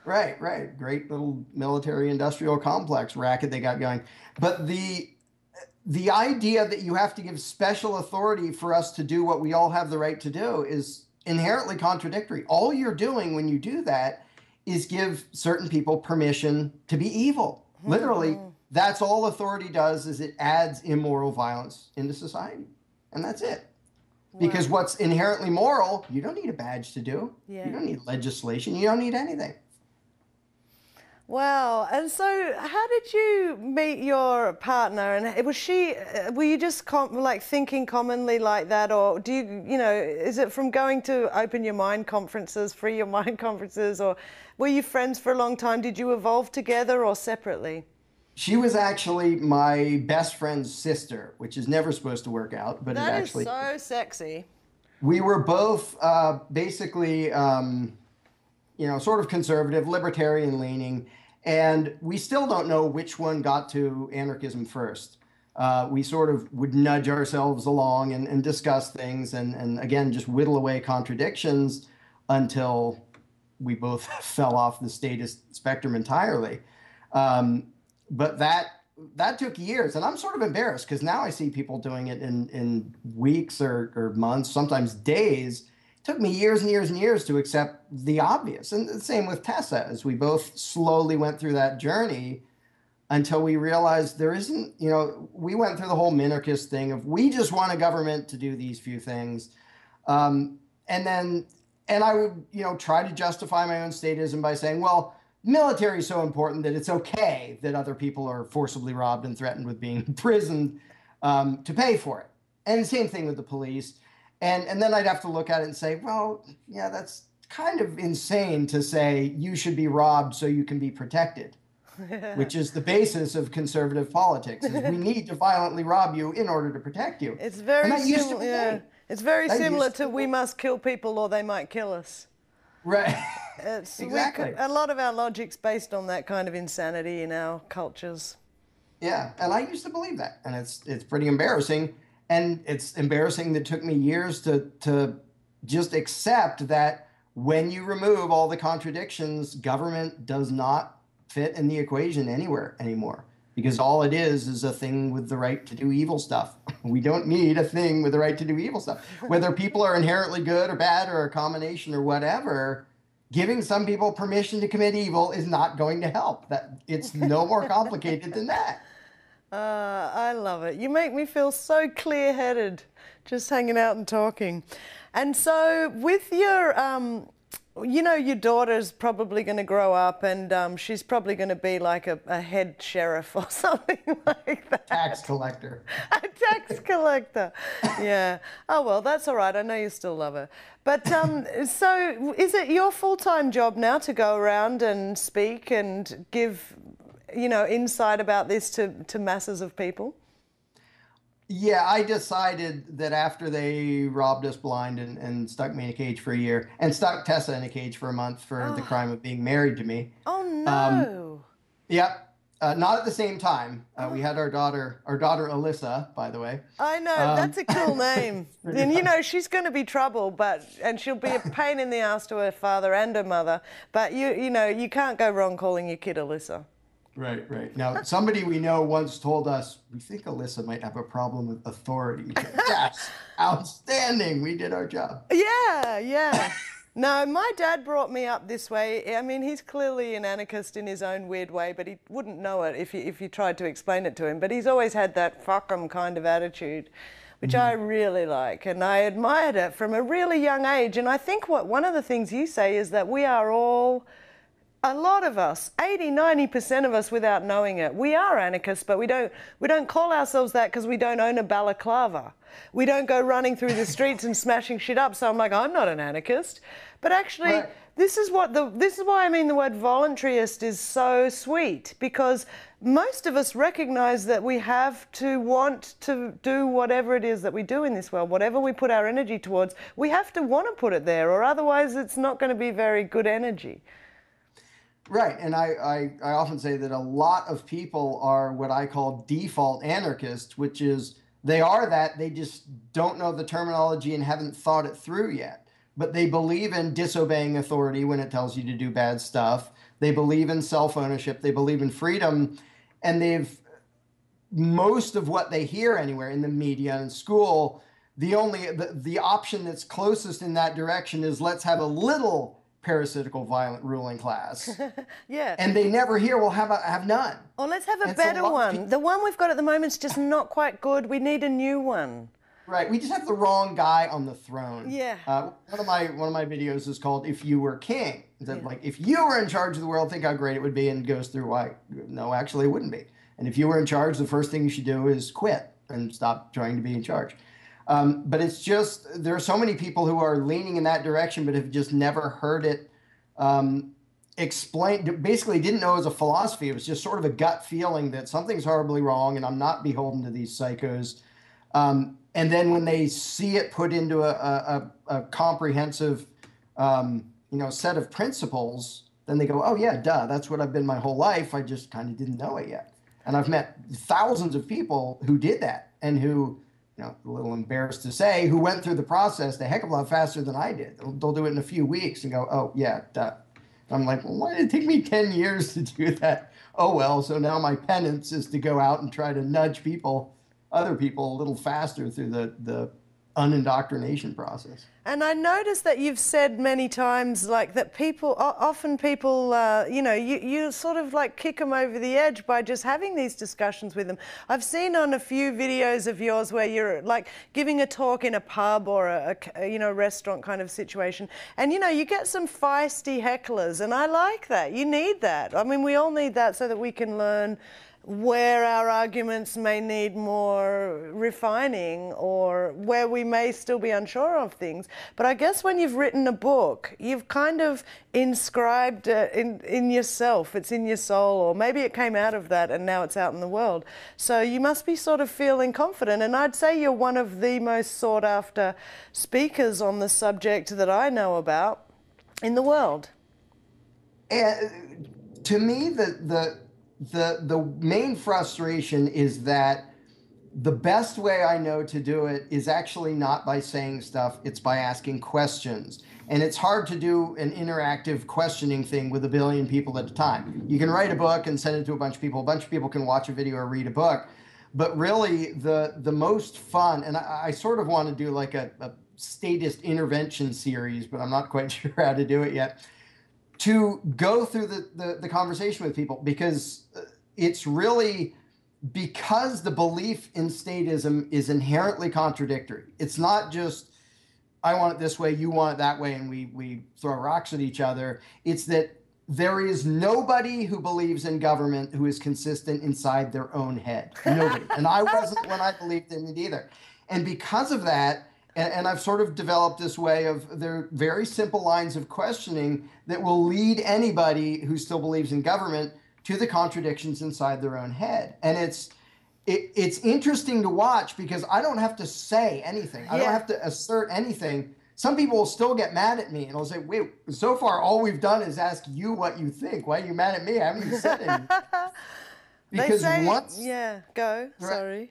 Right. Great little military-industrial complex racket they got going. But the idea that you have to give special authority for us to do what we all have the right to do is inherently contradictory. All you're doing when you do that is give certain people permission to be evil. Literally, that's all authority does, is it adds immoral violence into society. And that's it. Because what's inherently moral, you don't need a badge to do. Yeah. You don't need legislation. You don't need anything. Wow. And so how did you meet your partner? And were you just thinking commonly like that? Or do is it from going to Open Your Mind conferences, Free Your Mind conferences, or were you friends for a long time? Did you evolve together or separately? She was actually my best friend's sister, which is never supposed to work out, but that it actually... That is so sexy. We were both basically... sort of conservative, libertarian leaning, and we still don't know which one got to anarchism first. We sort of would nudge ourselves along and discuss things and again, just whittle away contradictions until we both fell off the statist spectrum entirely. But that took years, and I'm sort of embarrassed because now I see people doing it in weeks or months, sometimes days. Took me years and years and years to accept the obvious. And the same with Tessa, as we both slowly went through that journey until we realized there isn't, we went through the whole minarchist thing of we just want a government to do these few things. And then And I would, try to justify my own statism by saying, well, military is so important that it's okay that other people are forcibly robbed and threatened with being imprisoned to pay for it. And the same thing with the police. And then I'd have to look at it and say, well, yeah, that's kind of insane to say you should be robbed so you can be protected, which is the basis of conservative politics. Is we need to violently rob you in order to protect you. It's very similar. Yeah. It's very similar to we must kill people or they might kill us. Right. Exactly. A lot of our logic's based on that kind of insanity in our cultures. Yeah, and I used to believe that, and it's pretty embarrassing. And it's embarrassing that it took me years to just accept that when you remove all the contradictions, government does not fit in the equation anywhere anymore. Because all it is a thing with the right to do evil stuff. We don't need a thing with the right to do evil stuff. Whether people are inherently good or bad or a combination or whatever, giving some people permission to commit evil is not going to help. It's no more complicated than that. I love it. You make me feel so clear-headed just hanging out and talking. And so with your, your daughter's probably going to grow up and she's probably going to be like a head sheriff or something like that. Tax collector. A tax collector. Yeah. Oh, well, that's all right. I know you still love her. But so is it your full-time job now to go around and speak and give insight about this to masses of people? Yeah, I decided that after they robbed us blind and stuck me in a cage for a year and stuck Tessa in a cage for a month for the crime of being married to me. Oh, no. Yep. Not at the same time. We had our daughter Elissa, by the way. I know, that's a cool name. And she's going to be trouble, and she'll be a pain in the ass to her father and her mother. But you can't go wrong calling your kid Elissa. Right. Now, somebody we know once told us, we think Elissa might have a problem with authority. Yes, outstanding. We did our job. Yeah. No, my dad brought me up this way. I mean, he's clearly an anarchist in his own weird way, but he wouldn't know it if you tried to explain it to him. But he's always had that fuck 'em kind of attitude, which I really like. And I admired it from a really young age. And I think one of the things you say is that we are all... A lot of us, 80–90% of us without knowing it, we are anarchists, but we don't call ourselves that because we don't own a balaclava. We don't go running through the streets and smashing shit up. So I'm like, I'm not an anarchist. But actually, this is why I mean the word voluntarist is so sweet, because most of us recognize that we have to want to do whatever it is that we do in this world. Whatever we put our energy towards, we have to want to put it there, or otherwise it's not going to be very good energy. Right, and I often say that a lot of people are what I call default anarchists, which is they are that, they just don't know the terminology and haven't thought it through yet. But they believe in disobeying authority when it tells you to do bad stuff. They believe in self-ownership. They believe in freedom. And most of what they hear anywhere in the media and school, the option that's closest in that direction is let's have a little parasitical violent ruling class. Yeah. And they never hear, well, have none. Or let's have a better one. The one we've got at the moment is just not quite good. We need a new one. Right. We just have the wrong guy on the throne. Yeah. One of my videos is called "If You Were King." Like, if you were in charge of the world, think how great it would be, and goes through why. No, actually, it wouldn't be. And if you were in charge, the first thing you should do is quit and stop trying to be in charge. But it's just, there are so many people who are leaning in that direction, but have just never heard it explained. Basically didn't know it was a philosophy. It was just sort of a gut feeling that something's horribly wrong and I'm not beholden to these psychos. And then when they see it put into a comprehensive, set of principles, then they go, oh yeah, duh, that's what I've been my whole life. I just kind of didn't know it yet. And I've met thousands of people who did that and who, a little embarrassed to say, who went through the process a heck of a lot faster than I did. They'll do it in a few weeks and go, oh, yeah, duh. I'm like, well, why did it take me 10 years to do that? Oh, well, so now my penance is to go out and try to nudge other people a little faster through the unindoctrination process. And I noticed that you've said many times, like, that often people, you know, you sort of like kick them over the edge by just having these discussions with them. I've seen on a few videos of yours where you're like giving a talk in a pub or a you know, restaurant kind of situation, and you know, you get some feisty hecklers, and I like that. You need that. I mean, we all need that so that we can learn where our arguments may need more refining or where we may still be unsure of things. But I guess when you've written a book, you've kind of inscribed in yourself, it's in your soul, or maybe it came out of that and now it's out in the world. So you must be sort of feeling confident, and I'd say you're one of the most sought after speakers on the subject that I know about in the world. And to me, the main frustration is that the best way I know to do it is actually not by saying stuff, it's by asking questions. And it's hard to do an interactive questioning thing with 1 billion people at a time. You can write a book and send it to a bunch of people can watch a video or read a book. But really, the most fun, and I sort of want to do like a statist intervention series, but I'm not quite sure how to do it yet, to go through the conversation with people, because it's really because the belief in statism is inherently contradictory. It's not just, I want it this way, you want it that way, and we throw rocks at each other. It's that there is nobody who believes in government who is consistent inside their own head. Nobody. And I wasn't when I believed in it either. And because of that, and I've sort of developed this way of, they're very simple lines of questioning that will lead anybody who still believes in government to the contradictions inside their own head. And it's interesting to watch because I don't have to say anything. I don't have to assert anything. Some people will still get mad at me and I'll say, wait, so far all we've done is ask you what you think. Why are you mad at me? I haven't even said anything. Because once... Yeah, go. Sorry.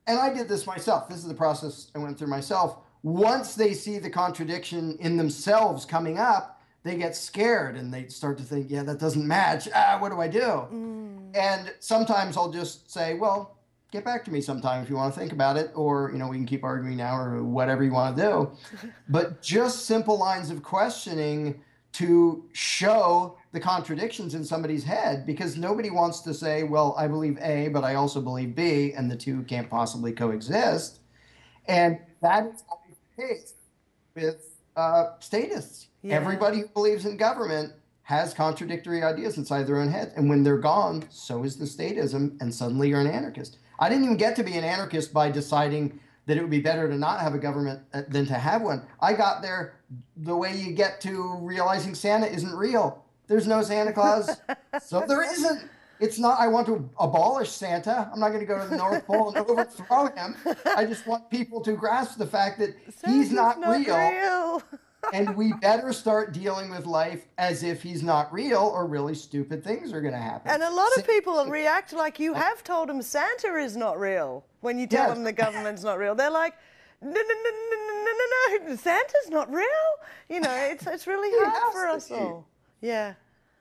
And I did this myself. This is the process I went through myself. Once they see the contradiction in themselves coming up, they get scared and they start to think, yeah, that doesn't match. What do I do? And sometimes I'll just say, well, get back to me sometime if you want to think about it, or, you know, we can keep arguing now, or whatever you want to do. But just simple lines of questioning to show the contradictions in somebody's head, because nobody wants to say, well, I believe A, but I also believe B, and the two can't possibly coexist. And that is always the case with statists. Yeah. Everybody who believes in government has contradictory ideas inside their own head. And when they're gone, so is the statism, and suddenly you're an anarchist. I didn't even get to be an anarchist by deciding that it would be better to not have a government than to have one. I got there the way you get to realizing Santa isn't real. There's no Santa Claus, so there isn't. It's not, I want to abolish Santa. I'm not going to go to the North Pole and overthrow him. I just want people to grasp the fact that Santa's he's not real. And we better start dealing with life as if he's not real, or really stupid things are going to happen. And a lot of people react like you have told them Santa is not real when you tell them the government's not real. They're like, no, Santa's not real. You know, it's really hard for us all. Yeah.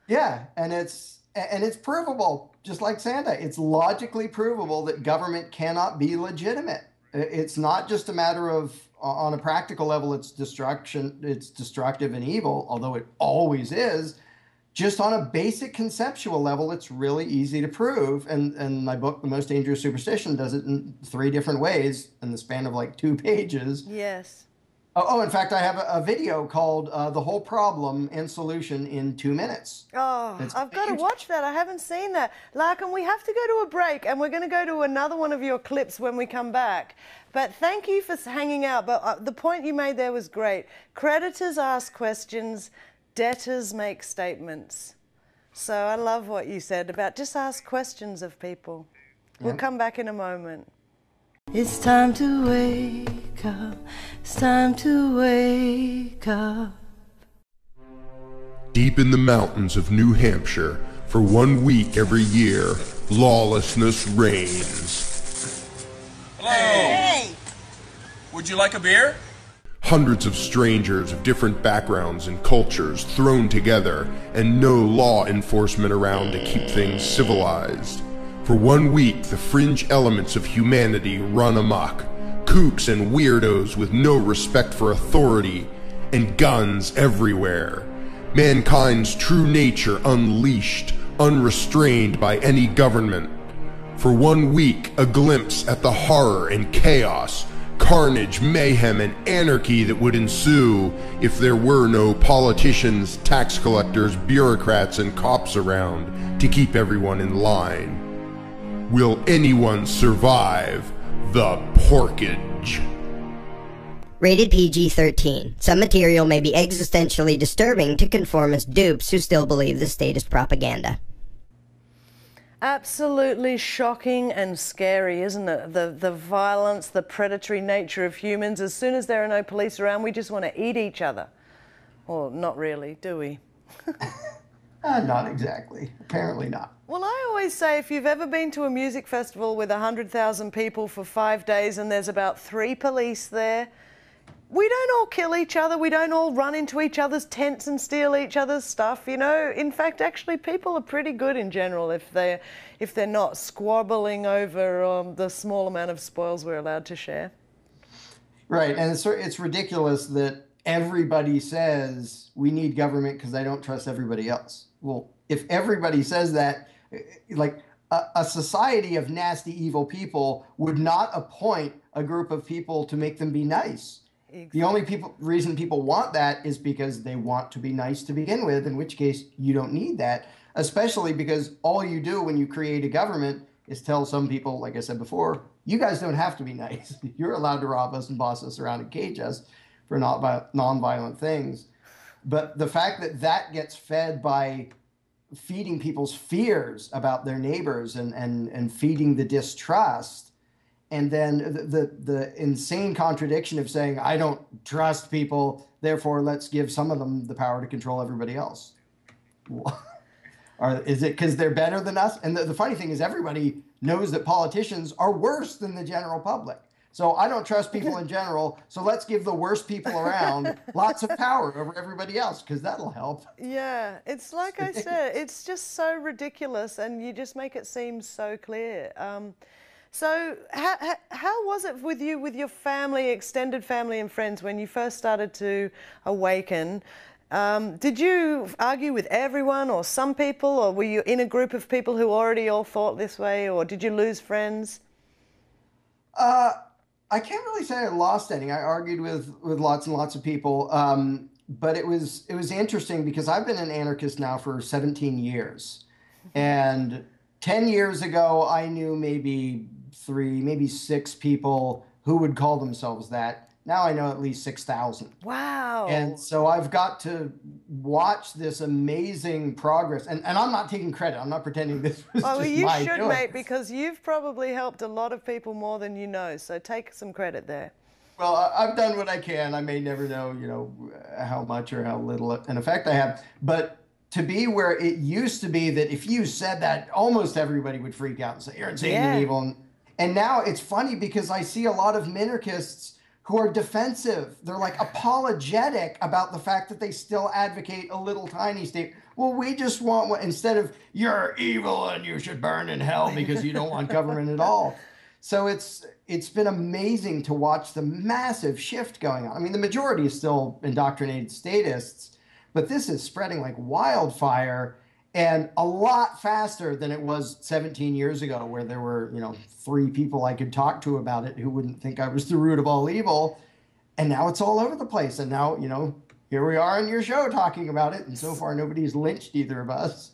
Yeah, and it's provable, just like Santa. It's logically provable that government cannot be legitimate. It's not just a matter of, on a practical level, it's destructive and evil, although it always is. Just on a basic conceptual level, it's really easy to prove. And my book, The Most Dangerous Superstition, does it in 3 different ways in the span of like 2 pages. Yes. Oh, in fact, I have a video called The Whole Problem and Solution in 2 minutes. Oh, I've got to watch that. I haven't seen that. Larken, we have to go to a break, and we're going to go to another one of your clips when we come back. But thank you for hanging out. But the point you made there was great. Creditors ask questions, debtors make statements. So I love what you said about just ask questions of people. We'll come back in a moment. It's time to wake up. It's time to wake up. Deep in the mountains of New Hampshire, for 1 week every year, lawlessness reigns. Hello! Hey! Would you like a beer? Hundreds of strangers of different backgrounds and cultures thrown together, and no law enforcement around to keep things civilized. For 1 week, the fringe elements of humanity run amok. kooks and weirdos with no respect for authority, and guns everywhere. Mankind's true nature unleashed, unrestrained by any government. For 1 week, a glimpse at the horror and chaos, carnage, mayhem, and anarchy that would ensue if there were no politicians, tax collectors, bureaucrats, and cops around to keep everyone in line. Will anyone survive the porkage? Rated PG-13. Some material may be existentially disturbing to conformist dupes who still believe the state is propaganda. Absolutely shocking and scary, isn't it? The violence, the predatory nature of humans. As soon as there are no police around, we just want to eat each other. Well, not really, do we? Not exactly. Apparently not. Well, I always say if you've ever been to a music festival with 100,000 people for 5 days and there's about 3 police there, we don't all kill each other. We don't all run into each other's tents and steal each other's stuff. You know, in fact, actually, people are pretty good in general if they're not squabbling over the small amount of spoils we're allowed to share. Right, and it's ridiculous that everybody says we need government because they don't trust everybody else. Well, if everybody says that, like a society of nasty, evil people would not appoint a group of people to make them be nice. Exactly. The only reason people want that is because they want to be nice to begin with, in which case you don't need that, especially because all you do when you create a government is tell some people, like I said before, you guys don't have to be nice. You're allowed to rob us and boss us around and cage us for non-violent things. But the fact that that gets fed by feeding people's fears about their neighbors and feeding the distrust, and then the insane contradiction of saying, I don't trust people, therefore let's give some of them the power to control everybody else. Or is it because they're better than us? And the funny thing is everybody knows that politicians are worse than the general public. So I don't trust people in general, so let's give the worst people around lots of power over everybody else, because that'll help. Yeah, it's like I said, it's just so ridiculous, and you just make it seem so clear. So how was it with you, with your family, extended family and friends, when you first started to awaken? Did you argue with everyone or some people, or were you in a group of people who already all thought this way, or did you lose friends? I can't really say I lost any. I argued with lots and lots of people, but it was interesting because I've been an anarchist now for 17 years, and 10 years ago I knew maybe 3, maybe 6 people who would call themselves that. Now I know at least 6,000. Wow. And so I've got to watch this amazing progress. And I'm not taking credit. I'm not pretending this was well, just you my should, doing. mate, because you've probably helped a lot of people more than you know. So take some credit there. Well, I've done what I can. I may never know, how much or how little an effect I have. But to be where it used to be that if you said that, almost everybody would freak out and say, you're insane and evil. And now it's funny because I see a lot of minarchists who are defensive. They're like apologetic about the fact that they still advocate a little tiny state. Well, we just want what, instead of you're evil and you should burn in hell because you don't want government at all. So it's been amazing to watch the massive shift going on. I mean, the majority is still indoctrinated statists, but this is spreading like wildfire, and a lot faster than it was 17 years ago, where there were, 3 people I could talk to about it who wouldn't think I was the root of all evil. And now it's all over the place. And now, here we are on your show talking about it. And so far, nobody's lynched either of us.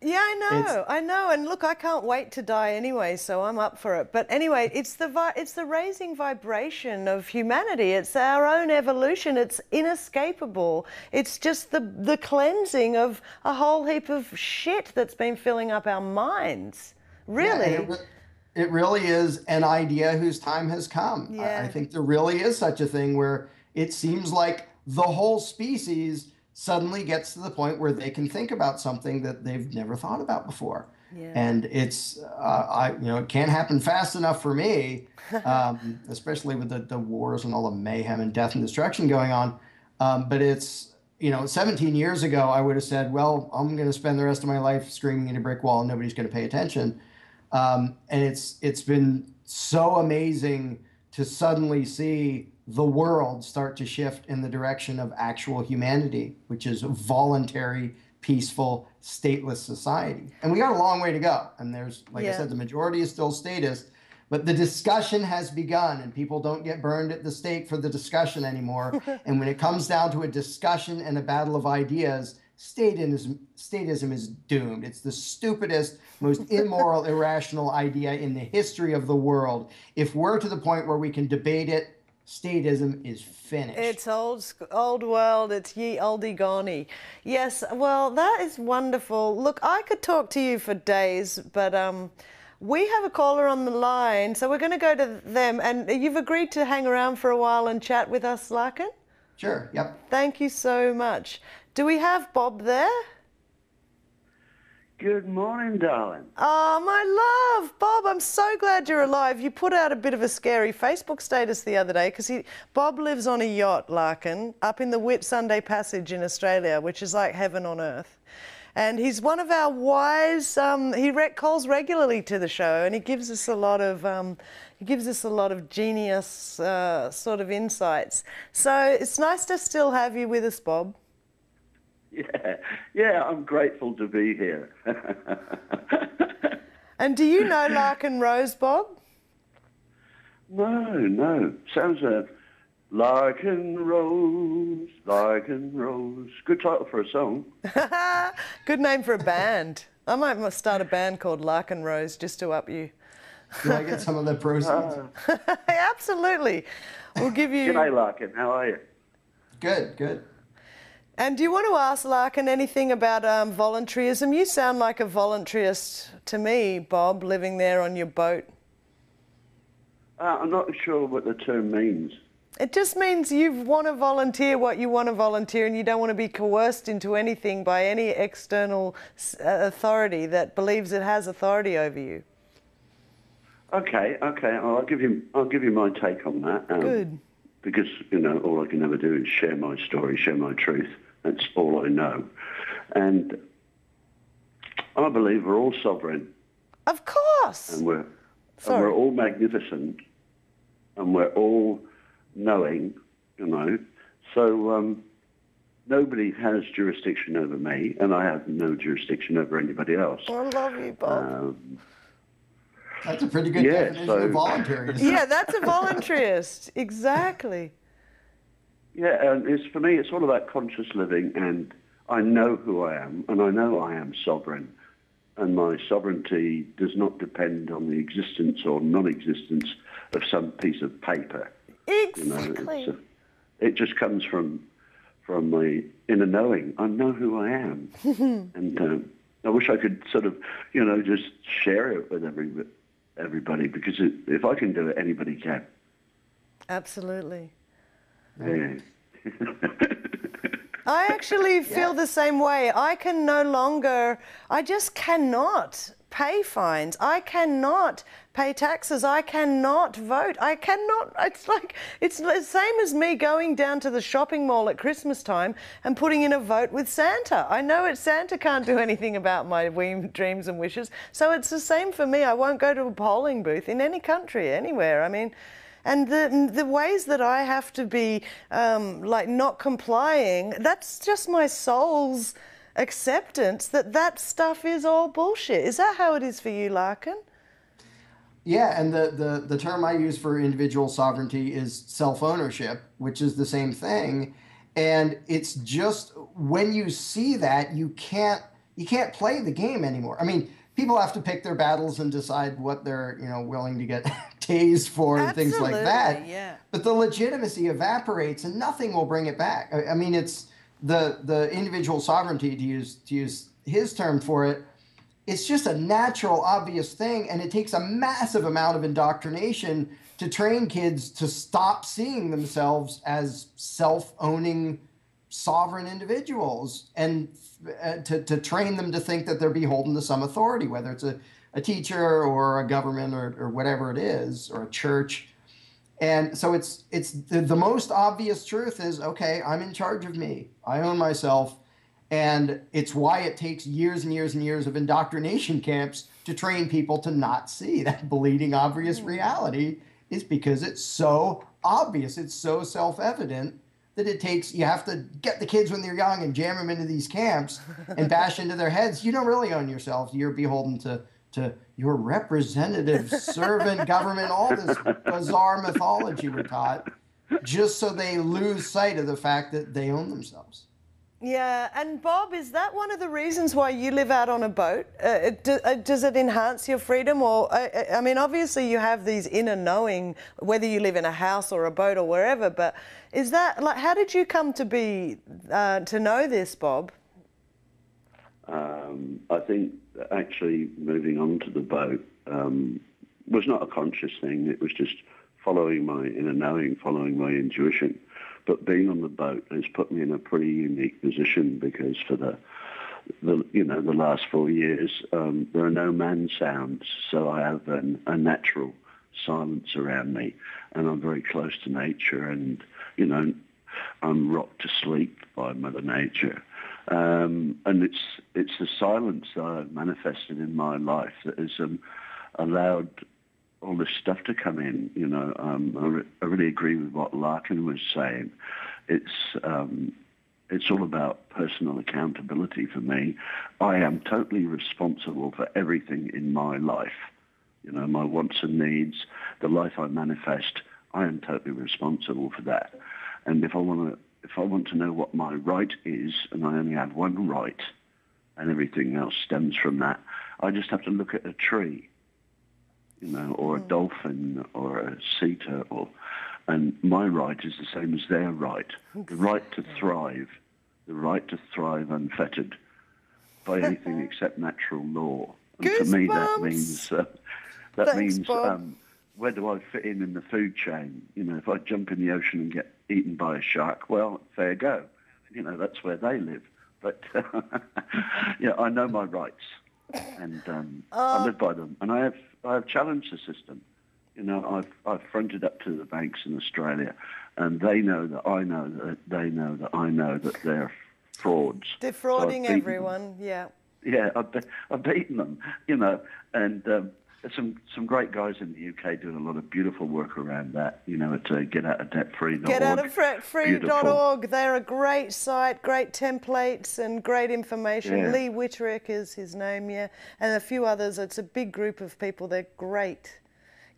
Yeah, I know. And look, I can't wait to die anyway, so I'm up for it. But anyway, it's the raising vibration of humanity. It's our own evolution. It's inescapable. It's just the cleansing of a whole heap of shit that's been filling up our minds. Really. Yeah, it really is an idea whose time has come. Yeah. I think there really is such a thing where it seems like the whole species suddenly gets to the point where they can think about something that they've never thought about before. Yeah. And it's, it can't happen fast enough for me, especially with the wars and all the mayhem and death and destruction going on. But it's, 17 years ago, I would have said, well, I'm going to spend the rest of my life screaming at a brick wall and nobody's going to pay attention. And it's been so amazing to suddenly see the world start to shift in the direction of actual humanity, which is a voluntary, peaceful, stateless society. And we got a long way to go. And there's, like I said, the majority is still statist, but the discussion has begun, and people don't get burned at the stake for the discussion anymore. And when it comes down to a discussion and a battle of ideas, statism is doomed. It's the stupidest, most immoral, irrational idea in the history of the world. If we're to the point where we can debate it, statism is finished. It's old world, it's ye olde gone. Yes, well, that is wonderful. Look, I could talk to you for days, but we have a caller on the line, so we're going to go to them. And you've agreed to hang around for a while and chat with us, Larken? Sure, yep. Thank you so much. Do we have Bob there? Good morning, darling. Oh, my love. Bob, I'm so glad you're alive. You put out a bit of a scary Facebook status the other day because Bob lives on a yacht, Larken, up in the Whitsunday Passage in Australia, which is like heaven on earth. And he's one of our wise, he calls regularly to the show, and he gives us a lot of genius sort of insights. So it's nice to still have you with us, Bob. Yeah, I'm grateful to be here. And do you know Larken Rose, Bob? No. Sounds Larken Rose, Larken Rose. Good title for a song. Good name for a band. I might start a band called Larken Rose just to up you. Do I get some of the proceeds? Absolutely. We'll give you... G'day, Larken. How are you? Good. And do you want to ask Larken anything about voluntarism? You sound like a voluntarist to me, Bob, living there on your boat. I'm not sure what the term means. It just means you want to volunteer what you want to volunteer, and you don't want to be coerced into anything by any external authority that believes it has authority over you. Okay. Well, I'll give you my take on that. Good. Because, all I can ever do is share my story, share my truth. That's all I know. And I believe we're all sovereign. Of course. And we're all magnificent. And we're all knowing, So nobody has jurisdiction over me, and I have no jurisdiction over anybody else. I love you, Bob. That's a pretty good definition of voluntarism. Yeah, that's a voluntarist. Exactly. Yeah, and for me, it's all about conscious living, and I know who I am, and I know I am sovereign, and my sovereignty does not depend on the existence or non-existence of some piece of paper. Exactly. It just comes from my inner knowing. I know who I am, and I wish I could sort of, just share it with everybody, because if I can do it, anybody can. Absolutely. Yeah. I actually feel the same way. I just cannot pay fines. I cannot pay taxes. I cannot vote. I cannot. It's the same as me going down to the shopping mall at Christmas time and putting in a vote with Santa. I know Santa can't do anything about my dreams and wishes. So it's the same for me. I won't go to a polling booth in any country, anywhere. I mean, and the ways that I have to be not complying, that's just my soul's acceptance that stuff is all bullshit. Is that how it is for you, Larken? Yeah, and the term I use for individual sovereignty is self-ownership, which is the same thing. And it's just when you see that, you can't play the game anymore. I mean, people have to pick their battles and decide what they're willing to get tased for and things like that. Yeah. But the legitimacy evaporates, and nothing will bring it back. I mean, it's the individual sovereignty, to use his term for it. It's just a natural, obvious thing, and it takes a massive amount of indoctrination to train kids to stop seeing themselves as self-owning, sovereign individuals, and to train them to think that they're beholden to some authority, whether it's a teacher or a government or whatever it is, or a church. And so it's the most obvious truth is, okay, I'm in charge of me. I own myself. And it's why it takes years and years and years of indoctrination camps to train people to not see that bleeding obvious reality is because it's so obvious, it's so self-evident that you have to get the kids when they're young and jam them into these camps and bash into their heads. You don't really own yourself. You're beholden to your representative servant government, all this bizarre mythology we're taught, just so they lose sight of the fact that they own themselves. Yeah, and Bob, is that one of the reasons why you live out on a boat? Does it enhance your freedom? Or, I mean, obviously you have these inner knowing, whether you live in a house or a boat or wherever, but is that, like, how did you come to be, to know this, Bob? I think actually moving on to the boat was not a conscious thing. It was just following my inner knowing, following my intuition. But being on the boat has put me in a pretty unique position because for the last 4 years, there are no man sounds. So I have a natural silence around me, and I'm very close to nature, and, I'm rocked to sleep by Mother Nature. And it's the silence that I've manifested in my life that has allowed all this stuff to come in. I really agree with what Larken was saying. It's all about personal accountability for me. I am totally responsible for everything in my life. My wants and needs, the life I manifest, I am totally responsible for that. And if I want to know what my right is, and I only have one right, and everything else stems from that, I just have to look at a tree, or a dolphin, or a cedar, and my right is the same as their right. The right to thrive unfettered by anything except natural law. And for me, that means where do I fit in the food chain? If I jump in the ocean and get eaten by a shark, well, fair go. That's where they live. But I know my rights, and I live by them. And I have challenged the system. I've fronted up to the banks in Australia, and they know that I know that they know that I know that they're frauds. Defrauding everyone, yeah. Yeah, I've beaten them, and there's some great guys in the UK doing a lot of beautiful work around that, at getoutofdebtfree.org. Getoutofdebtfree.org. They're a great site, great templates and great information. Yeah. Lee Whitterick is his name, yeah, and a few others. It's a big group of people. They're great.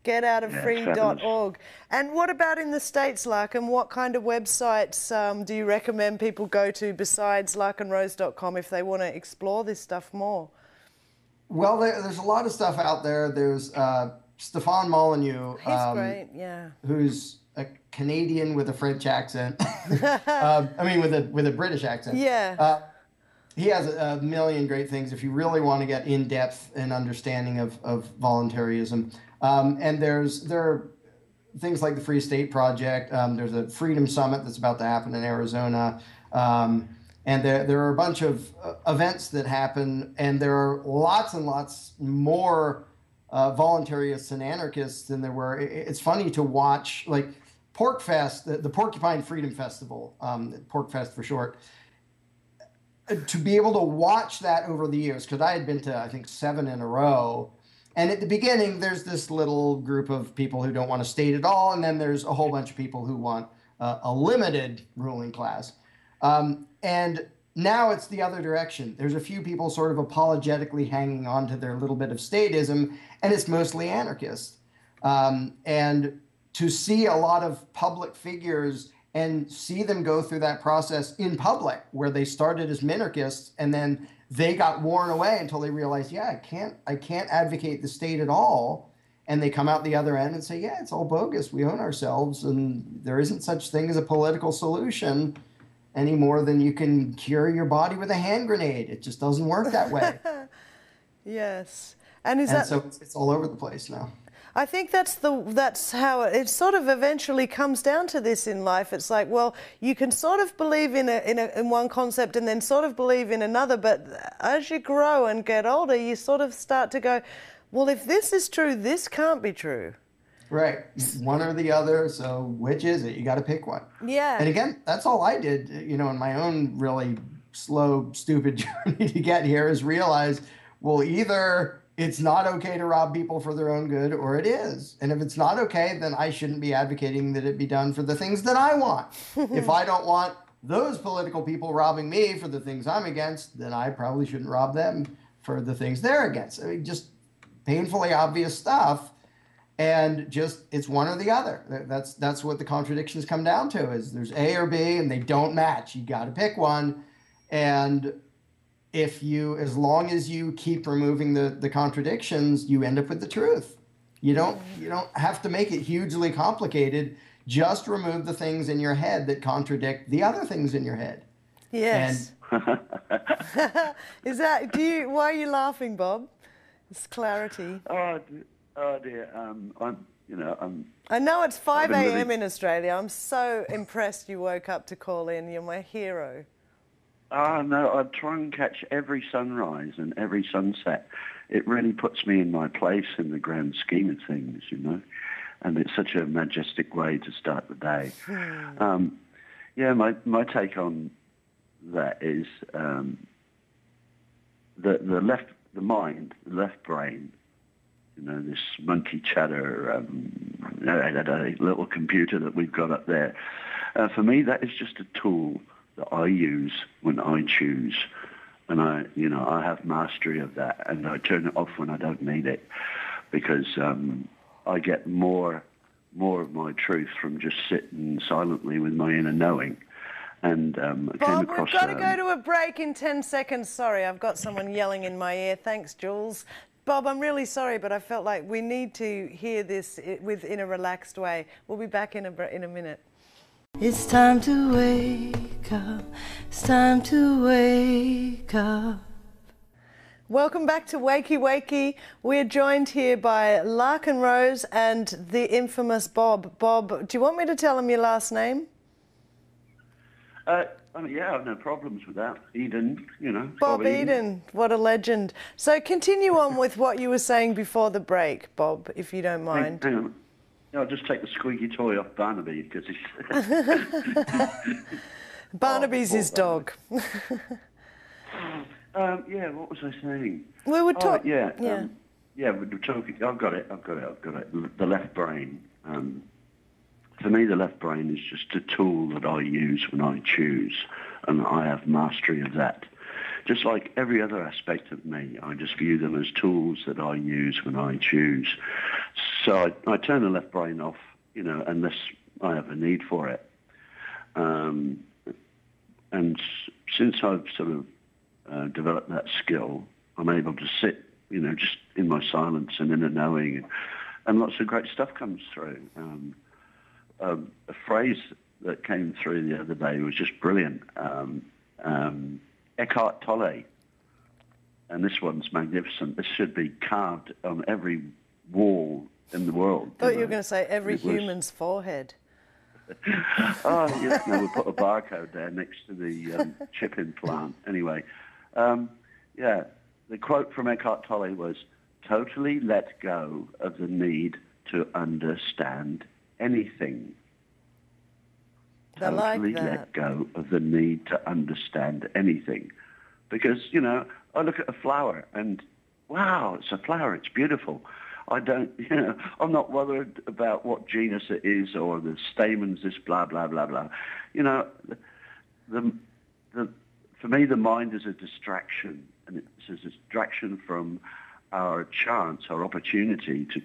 Getoutofdebtfree.org. And what about in the States, Larken? What kind of websites do you recommend people go to besides larkenrose.com if they want to explore this stuff more? Well, there's a lot of stuff out there. There's Stefan Molyneux. He's great, yeah. Who's a Canadian with a French accent. with a British accent. Yeah. He has a million great things if you really want to get in depth and understanding of voluntarism. And there are things like the Free State Project. There's a Freedom Summit that's about to happen in Arizona. And there are a bunch of events that happen, and there are lots and lots more voluntarists and anarchists than there were. It's funny to watch, like PorcFest, the Porcupine Freedom Festival, PorcFest for short, to be able to watch that over the years, because I had been to, I think, 7 in a row. And at the beginning, there's this little group of people who don't want a state at all, and then there's a whole bunch of people who want a limited ruling class. And now it's the other direction. There's a few people sort of apologetically hanging on to their little bit of statism, and it's mostly anarchists. And to see a lot of public figures and see them go through that process in public, where they started as minarchists and then they got worn away until they realized, yeah, I can't advocate the state at all. And they come out the other end and say, yeah, it's all bogus. We own ourselves, and there isn't such thing as a political solution any more than you can cure your body with a hand grenade. It just doesn't work that way. Yes. So it's all over the place now. I think that's how it sort of eventually comes down to this in life. It's like, well, you can sort of believe in one concept and then sort of believe in another, but as you grow and get older, you sort of start to go, well, if this is true, this can't be true. Right. One or the other. So which is it? You got to pick one. Yeah. And again, that's all I did, in my own really slow, stupid journey to get here, is realize, well, either it's not okay to rob people for their own good, or it is. And if it's not okay, then I shouldn't be advocating that it be done for the things that I want. If I don't want those political people robbing me for the things I'm against, then I probably shouldn't rob them for the things they're against. I mean, just painfully obvious stuff. And just, it's one or the other. That's what the contradictions come down to, is there's A or B and they don't match. You got to pick one. And as long as you keep removing the contradictions, you end up with the truth. You don't have to make it hugely complicated. Just remove the things in your head that contradict the other things in your head. Yes. Why are you laughing, Bob? It's clarity. Oh dear. I know it's 5 a.m. in Australia. I'm so impressed you woke up to call in. You're my hero. Oh, no, I try and catch every sunrise and every sunset. It really puts me in my place in the grand scheme of things, and it's such a majestic way to start the day. My take on that is the left brain, this monkey chatter, that little computer that we've got up there. For me, that is just a tool that I use when I choose, and I have mastery of that, and I turn it off when I don't need it, because I get more of my truth from just sitting silently with my inner knowing. And I Bob, came across, we've got to go to a break in 10 seconds. Sorry, I've got someone yelling in my ear. Thanks, Jules. Bob, I'm really sorry, but I felt like we need to hear this in a relaxed way. We'll be back in a minute. It's time to wake up. It's time to wake up. Welcome back to Wakey Wakey. We're joined here by Larken Rose and the infamous Bob. Bob, do you want me to tell him your last name? I have no problems with that. Eden, Bob Eden, what a legend. So continue on with what you were saying before the break, Bob, if you don't mind. Hang on. I'll just take the squeaky toy off Barnaby, because he's... Barnaby's his dog. What was I saying? We were talking... we were talking... I've got it. The left brain. For me, the left brain is just a tool that I use when I choose, and I have mastery of that. Just like every other aspect of me, I just view them as tools that I use when I choose. So I turn the left brain off, unless I have a need for it. And since I've sort of developed that skill, I'm able to sit, just in my silence and inner knowing, and lots of great stuff comes through. A phrase that came through the other day was just brilliant. Eckhart Tolle, and this one's magnificent. This should be carved on every wall in the world. I thought you were going to say every human's forehead. We'll put a barcode there next to the chip implant. Anyway, the quote from Eckhart Tolle was, "Totally let go of the need to understand anything." Totally let go of the need to understand anything. Because, I look at a flower and, wow, it's a flower, it's beautiful. I don't, I'm not worried about what genus it is or the stamens, this blah, blah, blah, blah. For me, the mind is a distraction, and it's a distraction from our chance, our opportunity to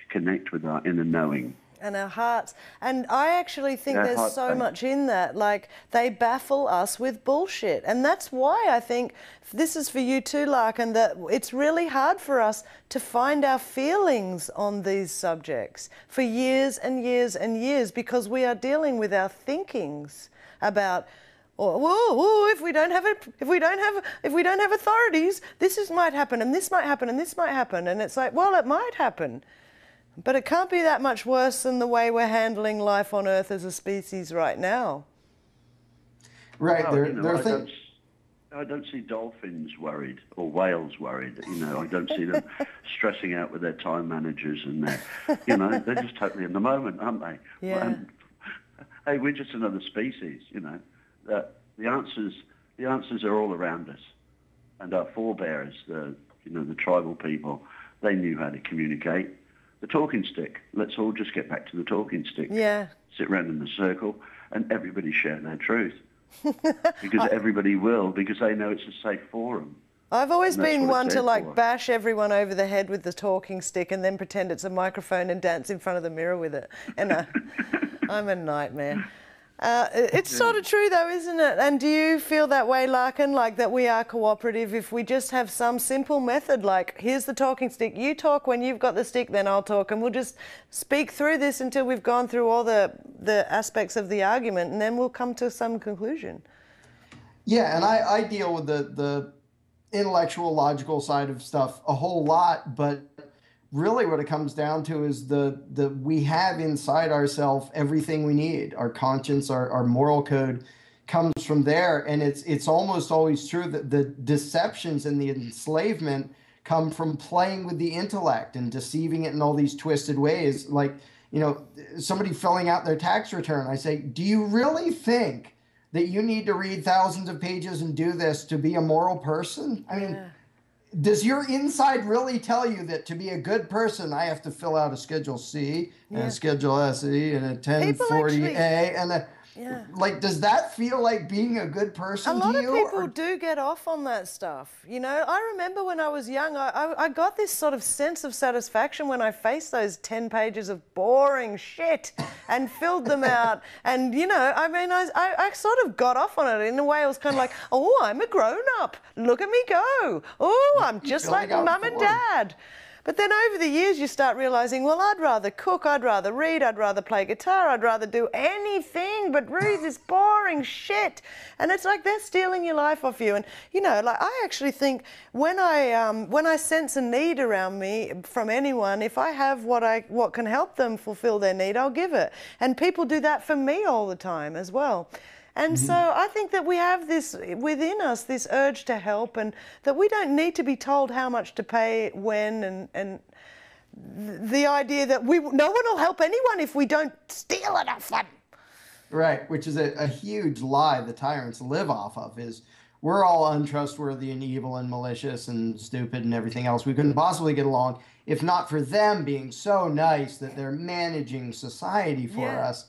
connect with our inner knowing. And our hearts. And I actually think there's so much in that. Like, they baffle us with bullshit. And that's why I think this is for you too, Larken, that it's really hard for us to find our feelings on these subjects for years and years and years, because we are dealing with our thinkings about, if we don't have authorities, might happen, and this might happen, and this might happen. And it's like, well, it might happen. But it can't be that much worse than the way we're handling life on Earth as a species right now. Right. I don't see dolphins worried or whales worried. I don't see them stressing out with their time managers and they're just totally in the moment, aren't they? Yeah. Hey, we're just another species. The answers are all around us, and our forebears, the the tribal people, they knew how to communicate. The talking stick. Let's all just get back to the talking stick. Yeah. Sit around in a circle and everybody share their truth. Because everybody will, because they know it's a safe forum. I've always been one to like for. bash everyone over the head with the talking stick and then pretend it's a microphone and dance in front of the mirror with it. And I'm a nightmare. It's sort of true though, isn't it? And do you feel that way, Larken, like that we are cooperative if we just have some simple method, like here's the talking stick, you talk when you've got the stick, then I'll talk, and we'll just speak through this until we've gone through all the aspects of the argument, and then we'll come to some conclusion. Yeah, and I deal with the intellectual, logical side of stuff a whole lot, but really what it comes down to is we have inside ourselves everything we need. Our conscience, our moral code comes from there, and it's almost always true that the deceptions and the enslavement come from playing with the intellect and deceiving it in all these twisted ways. Like, somebody filling out their tax return, I say, do you really think that you need to read thousands of pages and do this to be a moral person? I mean, does your inside really tell you that to be a good person, I have to fill out a Schedule C and a Schedule SE and a 1040A and a... Yeah. Like, does that feel like being a good person to you? A lot of people do get off on that stuff. I remember when I was young, I got this sort of sense of satisfaction when I faced those 10 pages of boring shit and filled them out. And, I sort of got off on it. In a way, I was kind of like, oh, I'm a grown-up. Look at me go. Oh, I'm just like mum and dad. But then over the years, you start realizing, well, I'd rather cook, I'd rather read, I'd rather play guitar, I'd rather do anything but read this boring shit. And it's like they're stealing your life off you. And, I actually think when I sense a need around me from anyone, if I have what can help them fulfill their need, I'll give it. And people do that for me all the time as well. And so I think that we have this within us, this urge to help, and that we don't need to be told how much to pay when, and the idea that no one will help anyone if we don't steal enough fun. Right, which is a huge lie the tyrants live off of, is we're all untrustworthy and evil and malicious and stupid and everything else. We couldn't possibly get along if not for them being so nice that they're managing society for us.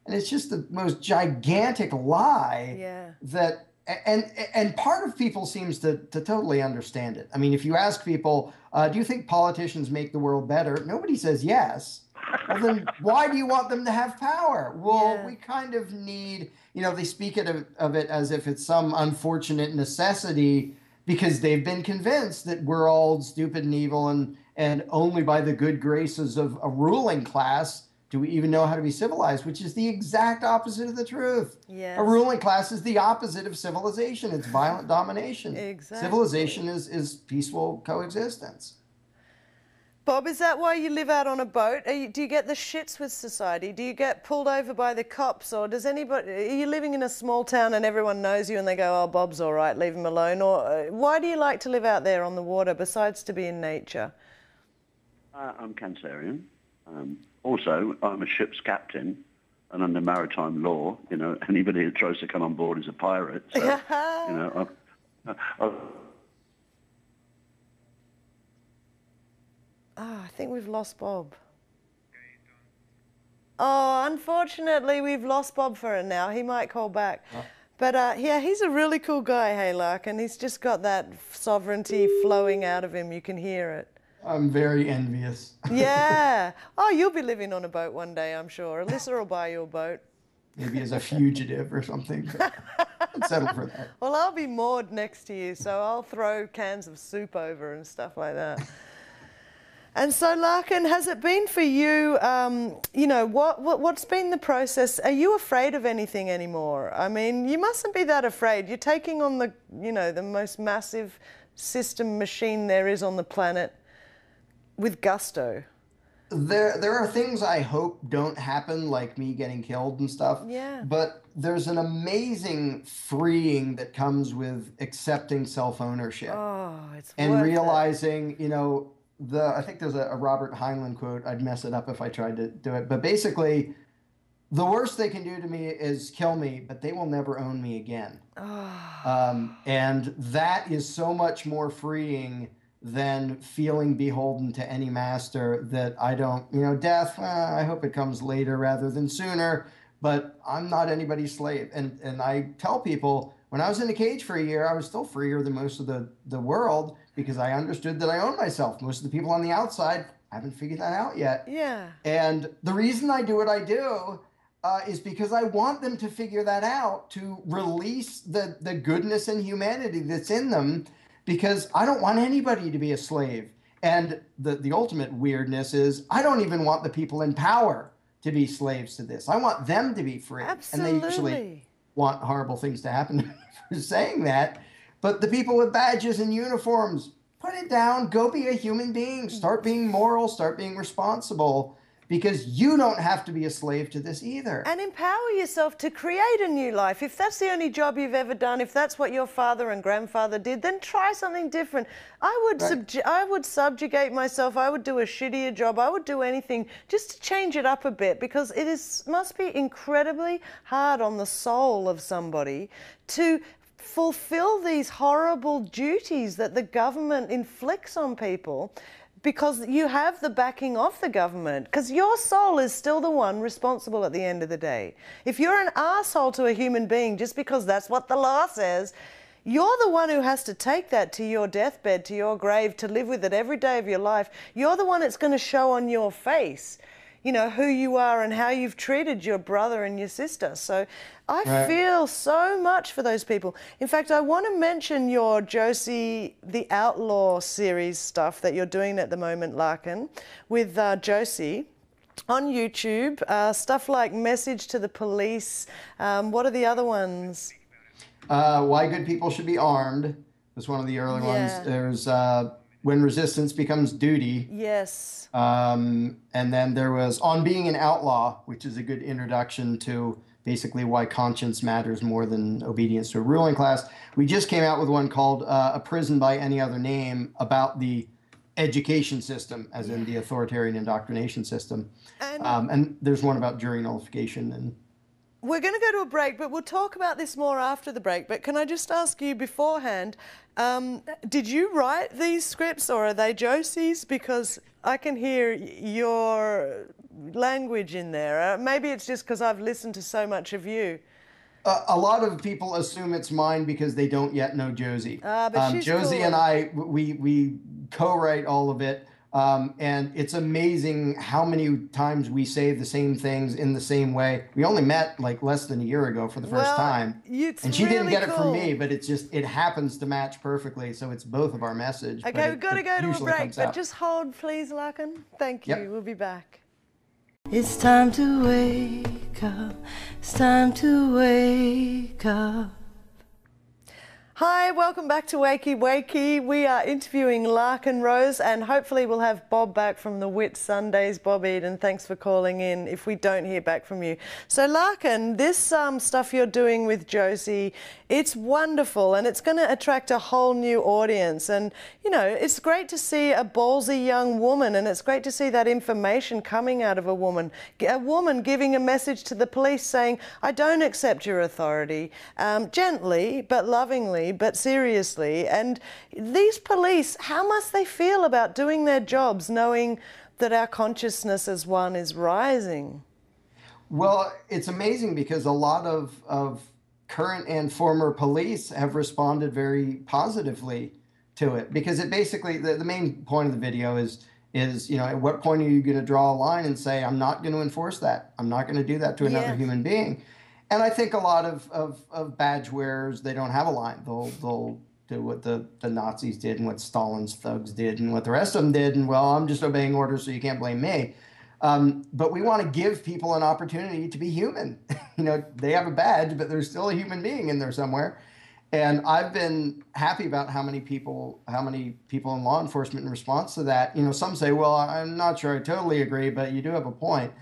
And it's just the most gigantic lie that, and part of people seems to totally understand it. I mean, if you ask people, do you think politicians make the world better? Nobody says yes. Well, then why do you want them to have power? Well, we kind of need, they speak of it as if it's some unfortunate necessity because they've been convinced that we're all stupid and evil and only by the good graces of a ruling class do we even know how to be civilized, which is the exact opposite of the truth. Yes. A ruling class is the opposite of civilization. It's violent domination. Exactly. Civilization is peaceful coexistence. Bob, is that why you live out on a boat? Do you get the shits with society? Do you get pulled over by the cops? Or are you living in a small town and everyone knows you and they go, oh, Bob's all right, leave him alone? Or why do you like to live out there on the water besides to be in nature? I'm Cancerian. Also, I'm a ship's captain, and under maritime law, anybody that tries to come on board is a pirate. So, I think we've lost Bob. Oh, unfortunately, we've lost Bob for now. He might call back. Huh? But he's a really cool guy, hey, Larken. He's just got that sovereignty flowing out of him. You can hear it. I'm very envious. Yeah. Oh, you'll be living on a boat one day, I'm sure. Elissa will buy you a boat. Maybe as a fugitive or something. I'd settle for that. Well, I'll be moored next to you, so I'll throw cans of soup over and stuff like that. And so, Larken, has it been for you, what's been the process? Are you afraid of anything anymore? I mean, you mustn't be that afraid. You're taking on the most massive system machine there is on the planet with gusto. There are things I hope don't happen, like me getting killed and stuff. Yeah. But there's an amazing freeing that comes with accepting self-ownership. Oh, it's and worth realizing, I think there's a Robert Heinlein quote. I'd mess it up if I tried to do it. But basically, the worst they can do to me is kill me, but they will never own me again. Oh. And that is so much more freeing than feeling beholden to any master that I don't, death, I hope it comes later rather than sooner, but I'm not anybody's slave. And I tell people, when I was in a cage for a year, I was still freer than most of the world because I understood that I own myself. Most of the people on the outside haven't figured that out yet. Yeah. And the reason I do what I do is because I want them to figure that out, to release the goodness and humanity that's in them, because I don't want anybody to be a slave. And the ultimate weirdness is I don't even want the people in power to be slaves to this. I want them to be free. Absolutely. And they usually want horrible things to happen to me for saying that. But the people with badges and uniforms, put it down, go be a human being, start being moral, start being responsible, because you don't have to be a slave to this either. And empower yourself to create a new life. If that's the only job you've ever done, if that's what your father and grandfather did, then try something different. I would subjugate myself. I would do a shittier job. I would do anything just to change it up a bit, because it must be incredibly hard on the soul of somebody to fulfill these horrible duties that the government inflicts on people, because you have the backing of the government, because your soul is still the one responsible at the end of the day. If you're an asshole to a human being just because that's what the law says, you're the one who has to take that to your deathbed, to your grave, to live with it every day of your life. You're the one that's going to show on your face, who you are and how you've treated your brother and your sister. So I feel so much for those people. In fact, I want to mention your Josie the Outlaw series stuff that you're doing at the moment, Larken, with Josie on YouTube. Stuff like Message to the Police. What are the other ones? Why Good People Should Be Armed was one of the early ones. There's When Resistance Becomes Duty. Yes. And then there was On Being an Outlaw, which is a good introduction to basically why conscience matters more than obedience to a ruling class. We just came out with one called A Prison by Any Other Name, about the education system, as in the authoritarian indoctrination system. And there's one about jury nullification. And we're going to go to a break, but we'll talk about this more after the break. But can I just ask you beforehand, did you write these scripts, or are they Josie's? Because I can hear your language in there. Maybe it's just because I've listened to so much of you. A lot of people assume it's mine because they don't yet know Josie. But she's Josie cool. and I, we co-write all of it. And it's amazing how many times we say the same things in the same way. We only met like less than a year ago for the first time. And she didn't get it from me, but it happens to match perfectly. So it's both of our message. Okay, we've got to go to a break, but just hold, please, Larken. Thank you. We'll be back. It's time to wake up. It's time to wake up. Hi, welcome back to Wakey Wakey. We are interviewing Larken Rose, and hopefully we'll have Bob back from the Wit Sundays. Bob Eden, thanks for calling in if we don't hear back from you. So Larken, this stuff you're doing with Josie, it's wonderful, and it's going to attract a whole new audience. And, it's great to see a ballsy young woman, and it's great to see that information coming out of a woman giving a message to the police saying, I don't accept your authority, gently but lovingly, but seriously. And these police, how must they feel about doing their jobs, knowing that our consciousness as one is rising? Well, it's amazing because a lot of current and former police have responded very positively to it, because it basically, the main point of the video is at what point are you going to draw a line and say, I'm not going to enforce that. I'm not going to do that to another human being. And I think a lot of badge wearers, they don't have a line. They'll do what the Nazis did and what Stalin's thugs did and what the rest of them did. And, well, I'm just obeying orders, so you can't blame me. But we want to give people an opportunity to be human. They have a badge, but there's still a human being in there somewhere. And I've been happy about how many people in law enforcement in response to that. Some say, well, I'm not sure I totally agree, but you do have a point.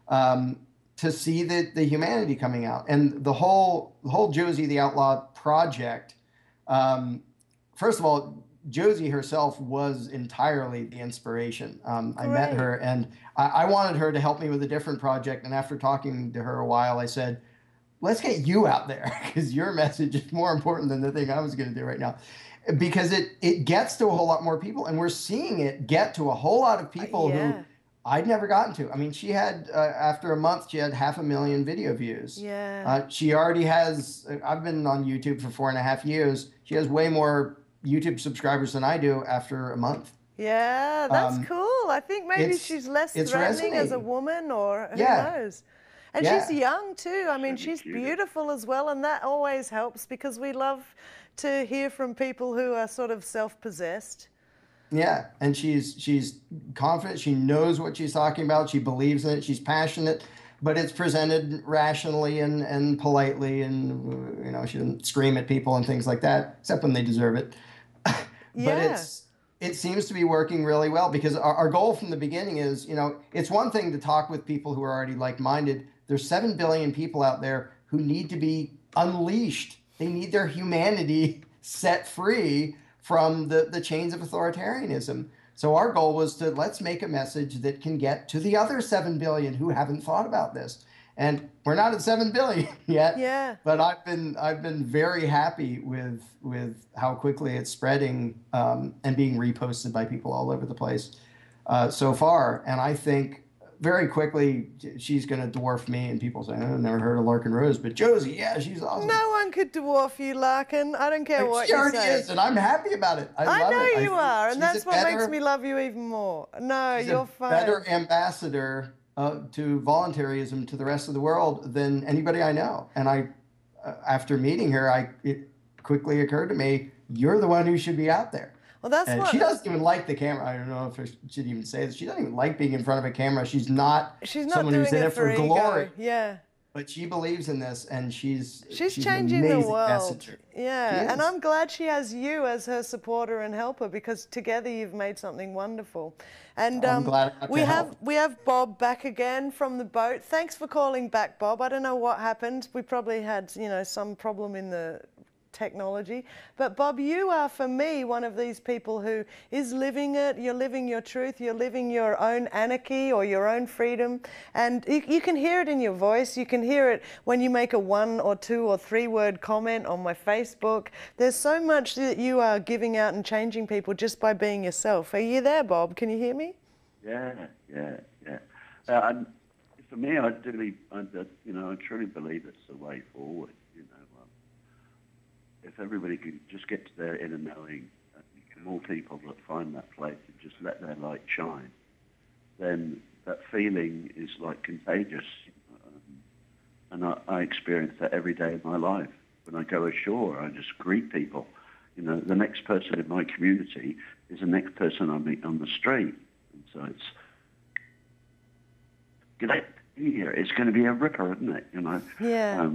To see the humanity coming out, and the whole Josie the Outlaw project. First of all, Josie herself was entirely the inspiration. I met her, and I wanted her to help me with a different project. And after talking to her a while, I said, let's get you out there, because your message is more important than the thing I was going to do right now. because it gets to a whole lot more people, and we're seeing it get to a whole lot of people who I'd never gotten to. I mean, she had, after a month, she had 500,000 video views. Yeah. She already has, I've been on YouTube for 4.5 years. She has way more YouTube subscribers than I do after a month. Yeah, that's cool. I think maybe she's less threatening as a woman, or who knows. And she's young too. I mean, she's beautiful as well, and that always helps because we love to hear from people who are sort of self-possessed. Yeah, and she's confident. She knows what she's talking about. She believes in it. She's passionate, but it's presented rationally and politely, and you know, she doesn't scream at people and things like that, except when they deserve it. But it seems to be working really well because our goal from the beginning is, you know, it's one thing to talk with people who are already like-minded. There's 7 billion people out there who need to be unleashed. They need their humanity set free from the chains of authoritarianism. So our goal was to let's make a message that can get to the other 7 billion who haven't thought about this. And we're not at 7 billion yet. Yeah. But I've been very happy with how quickly it's spreading and being reposted by people all over the place so far. And I think very quickly she's going to dwarf me, and people say, I've never heard of Larken Rose, but Josie, yeah, she's awesome. No one could dwarf you, Larken. I don't care what you say. She already is, and I'm happy about it. I love know it. You are, and that's what makes me love you even more. No, you're fine. Better ambassador to voluntarism to the rest of the world than anybody I know. And I, after meeting her, it quickly occurred to me, you're the one who should be out there. Well, that's and what she doesn't even like the camera. I don't know if I should even say this. She doesn't even like being in front of a camera. She's not someone who's in it for glory. Yeah. But she believes in this, and she's changing an the world. Messenger. Yeah, and I'm glad she has you as her supporter and helper, because together you've made something wonderful. And I'm glad we have Bob back again from the boat. Thanks for calling back, Bob. I don't know what happened. We probably had, you know, some problem in the technology. But Bob, you are, for me, one of these people who is living it. You're living your truth. You're living your own anarchy or your own freedom. And you can hear it in your voice. You can hear it when you make a 1 or 2 or 3 word comment on my Facebook. There's so much that you are giving out and changing people just by being yourself. Are you there, Bob? Can you hear me? Yeah. And for me, I truly believe it's the way forward. If everybody could just get to their inner knowing, more people that find that place and just let their light shine, then that feeling is like contagious. And I experience that every day of my life. When I go ashore, I just greet people. You know, the next person in my community is the next person I meet on the street. And so it's, g'day here. It's going to be a ripper, isn't it? You know. Yeah.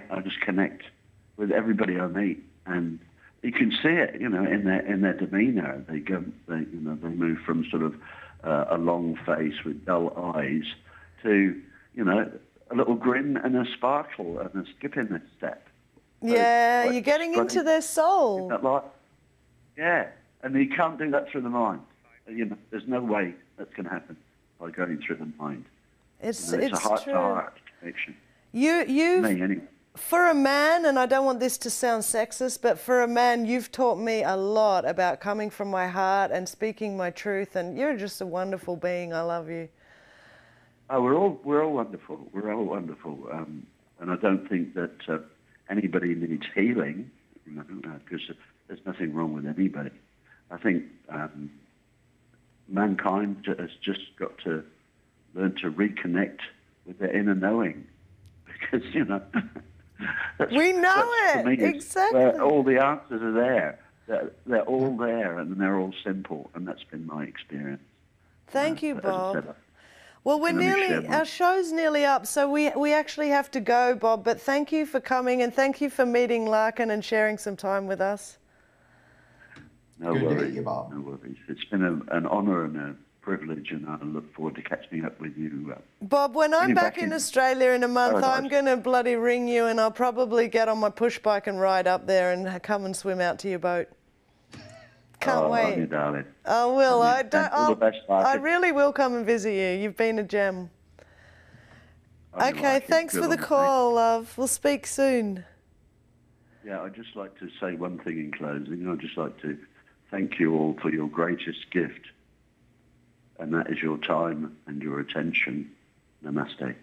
I just connect with everybody I meet, and you can see it, you know, in their demeanour. They move from sort of a long face with dull eyes to, you know, a little grin and a sparkle and a skip in their step. Yeah, you're getting into their soul. Yeah, and you can't do that through the mind. You know, there's no way that's going to happen by going through the mind. It's a heart-to-heart connection. Me, anyway. For a man, and I don't want this to sound sexist, but for a man, you've taught me a lot about coming from my heart and speaking my truth, and you're just a wonderful being. I love you. Oh, we're all wonderful. We're all wonderful, and I don't think that anybody needs healing, you know, because there's nothing wrong with anybody. I think mankind has just got to learn to reconnect with their inner knowing, because, you know. We know it, exactly. All the answers are there. They're all there, and they're all simple, and that's been my experience. Thank you, Bob. Well, our show's nearly up, so we actually have to go, Bob, but thank you for coming, and thank you for meeting Larken and sharing some time with us. No worries, Bob. No worries. It's been an honour and a privilege, and I look forward to catching up with you. Bob, when I'm back in Australia in a month, I'm going to bloody ring you, and I'll probably get on my push bike and ride up there and come and swim out to your boat. Can't wait. Love you, darling. I will. All the best, I really will come and visit you. You've been a gem. Okay, thanks for the call, love. We'll speak soon. Yeah, I'd just like to say one thing in closing. I'd just like to thank you all for your greatest gift, and that is your time and your attention. Namaste.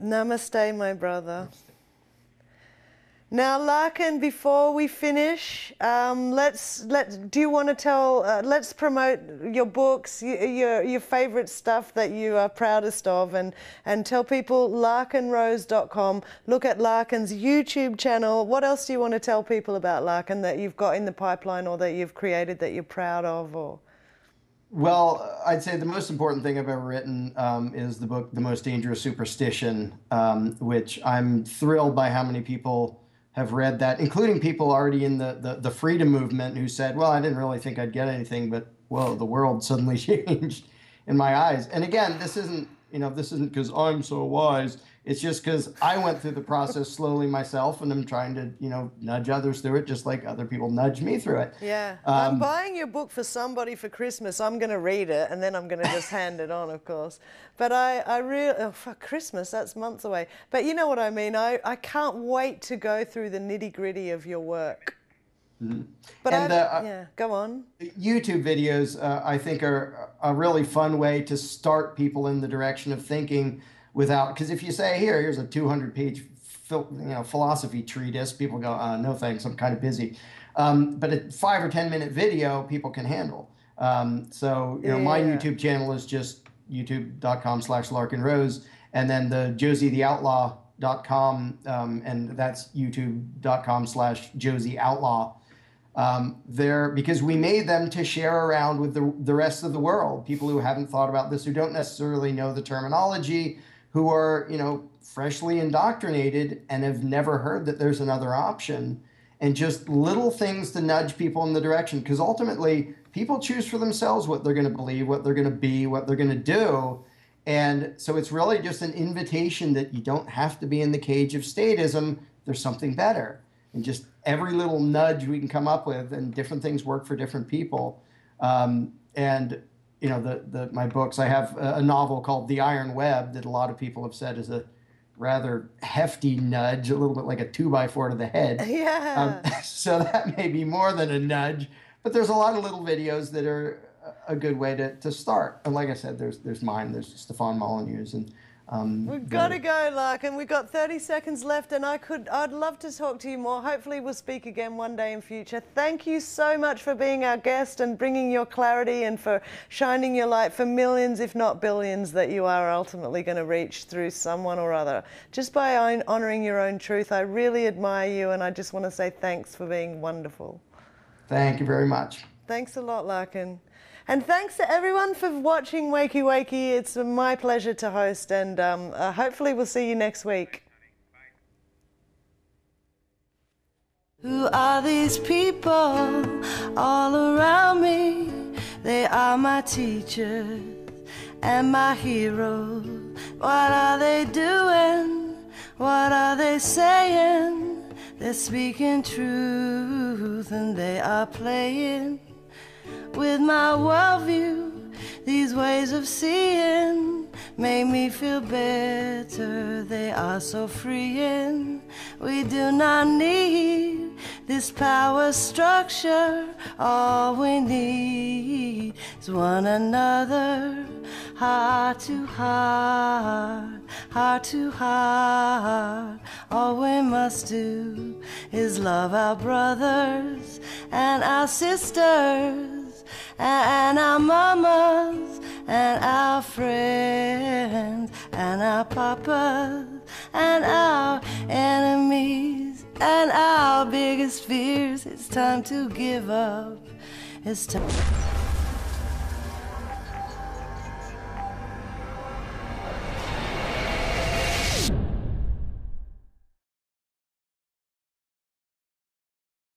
Namaste, my brother. Now, Larken, before we finish, do you want to tell? Let's promote your books, your favorite stuff that you are proudest of, and tell people larkenrose.com. Look at Larken's YouTube channel. What else do you want to tell people about Larken that you've got in the pipeline or that you've created that you're proud of? Or well, I'd say the most important thing I've ever written is the book, The Most Dangerous Superstition, which I'm thrilled by how many people have read that, including people already in the freedom movement who said, well, I didn't really think I'd get anything, but whoa, the world suddenly changed in my eyes. And again, this isn't because I'm so wise. It's just because I went through the process slowly myself, and I'm trying to, nudge others through it, just like other people nudge me through it. Yeah. I'm buying your book for somebody for Christmas. I'm going to read it, and then I'm going to just hand it on, of course. But I really, for Christmas, that's months away. But you know what I mean. I can't wait to go through the nitty-gritty of your work. Mm-hmm. But yeah, go on. YouTube videos, I think, are a really fun way to start people in the direction of thinking without, because if you say, here's a 200-page philosophy treatise, people go, no thanks, I'm kind of busy. But a 5 or 10-minute video, people can handle. So my YouTube channel is just youtube.com/LarkenRose, and then the josietheoutlaw.com, and that's youtube.com/josieoutlaw. Because we made them to share around with the rest of the world, people who haven't thought about this, who don't necessarily know the terminology, who are, freshly indoctrinated and have never heard that there's another option, and just little things to nudge people in the direction. Because ultimately, people choose for themselves what they're going to believe, what they're going to be, what they're going to do. And so it's really just an invitation that you don't have to be in the cage of statism. There's something better. And just every little nudge we can come up with, and different things work for different people. My books, I have a novel called The Iron Web that a lot of people have said is a rather hefty nudge, a little bit like a 2x4 to the head. Yeah. So that may be more than a nudge, but there's a lot of little videos that are a good way to start. And like I said, there's mine, there's Stefan Molyneux's, and we've got to go, Larken. We've got 30 seconds left, and I'd love to talk to you more. Hopefully we'll speak again one day in future. Thank you so much for being our guest and bringing your clarity and for shining your light for millions, if not billions, that you are ultimately going to reach through someone or other. Just by honouring your own truth, I really admire you, and I just want to say thanks for being wonderful. Thank you very much. Thanks a lot, Larken. And thanks to everyone for watching Wakey Wakey. It's my pleasure to host, and hopefully we'll see you next week. Who are these people all around me? They are my teachers and my heroes. What are they doing? What are they saying? They're speaking truth, and they are playing with my worldview. These ways of seeing make me feel better. They are so freeing. We do not need this power structure. All we need is one another, heart to heart, heart to heart. All we must do is love our brothers and our sisters, and our mamas, and our friends, and our papas, and our enemies, and our biggest fears. It's time to give up. It's time.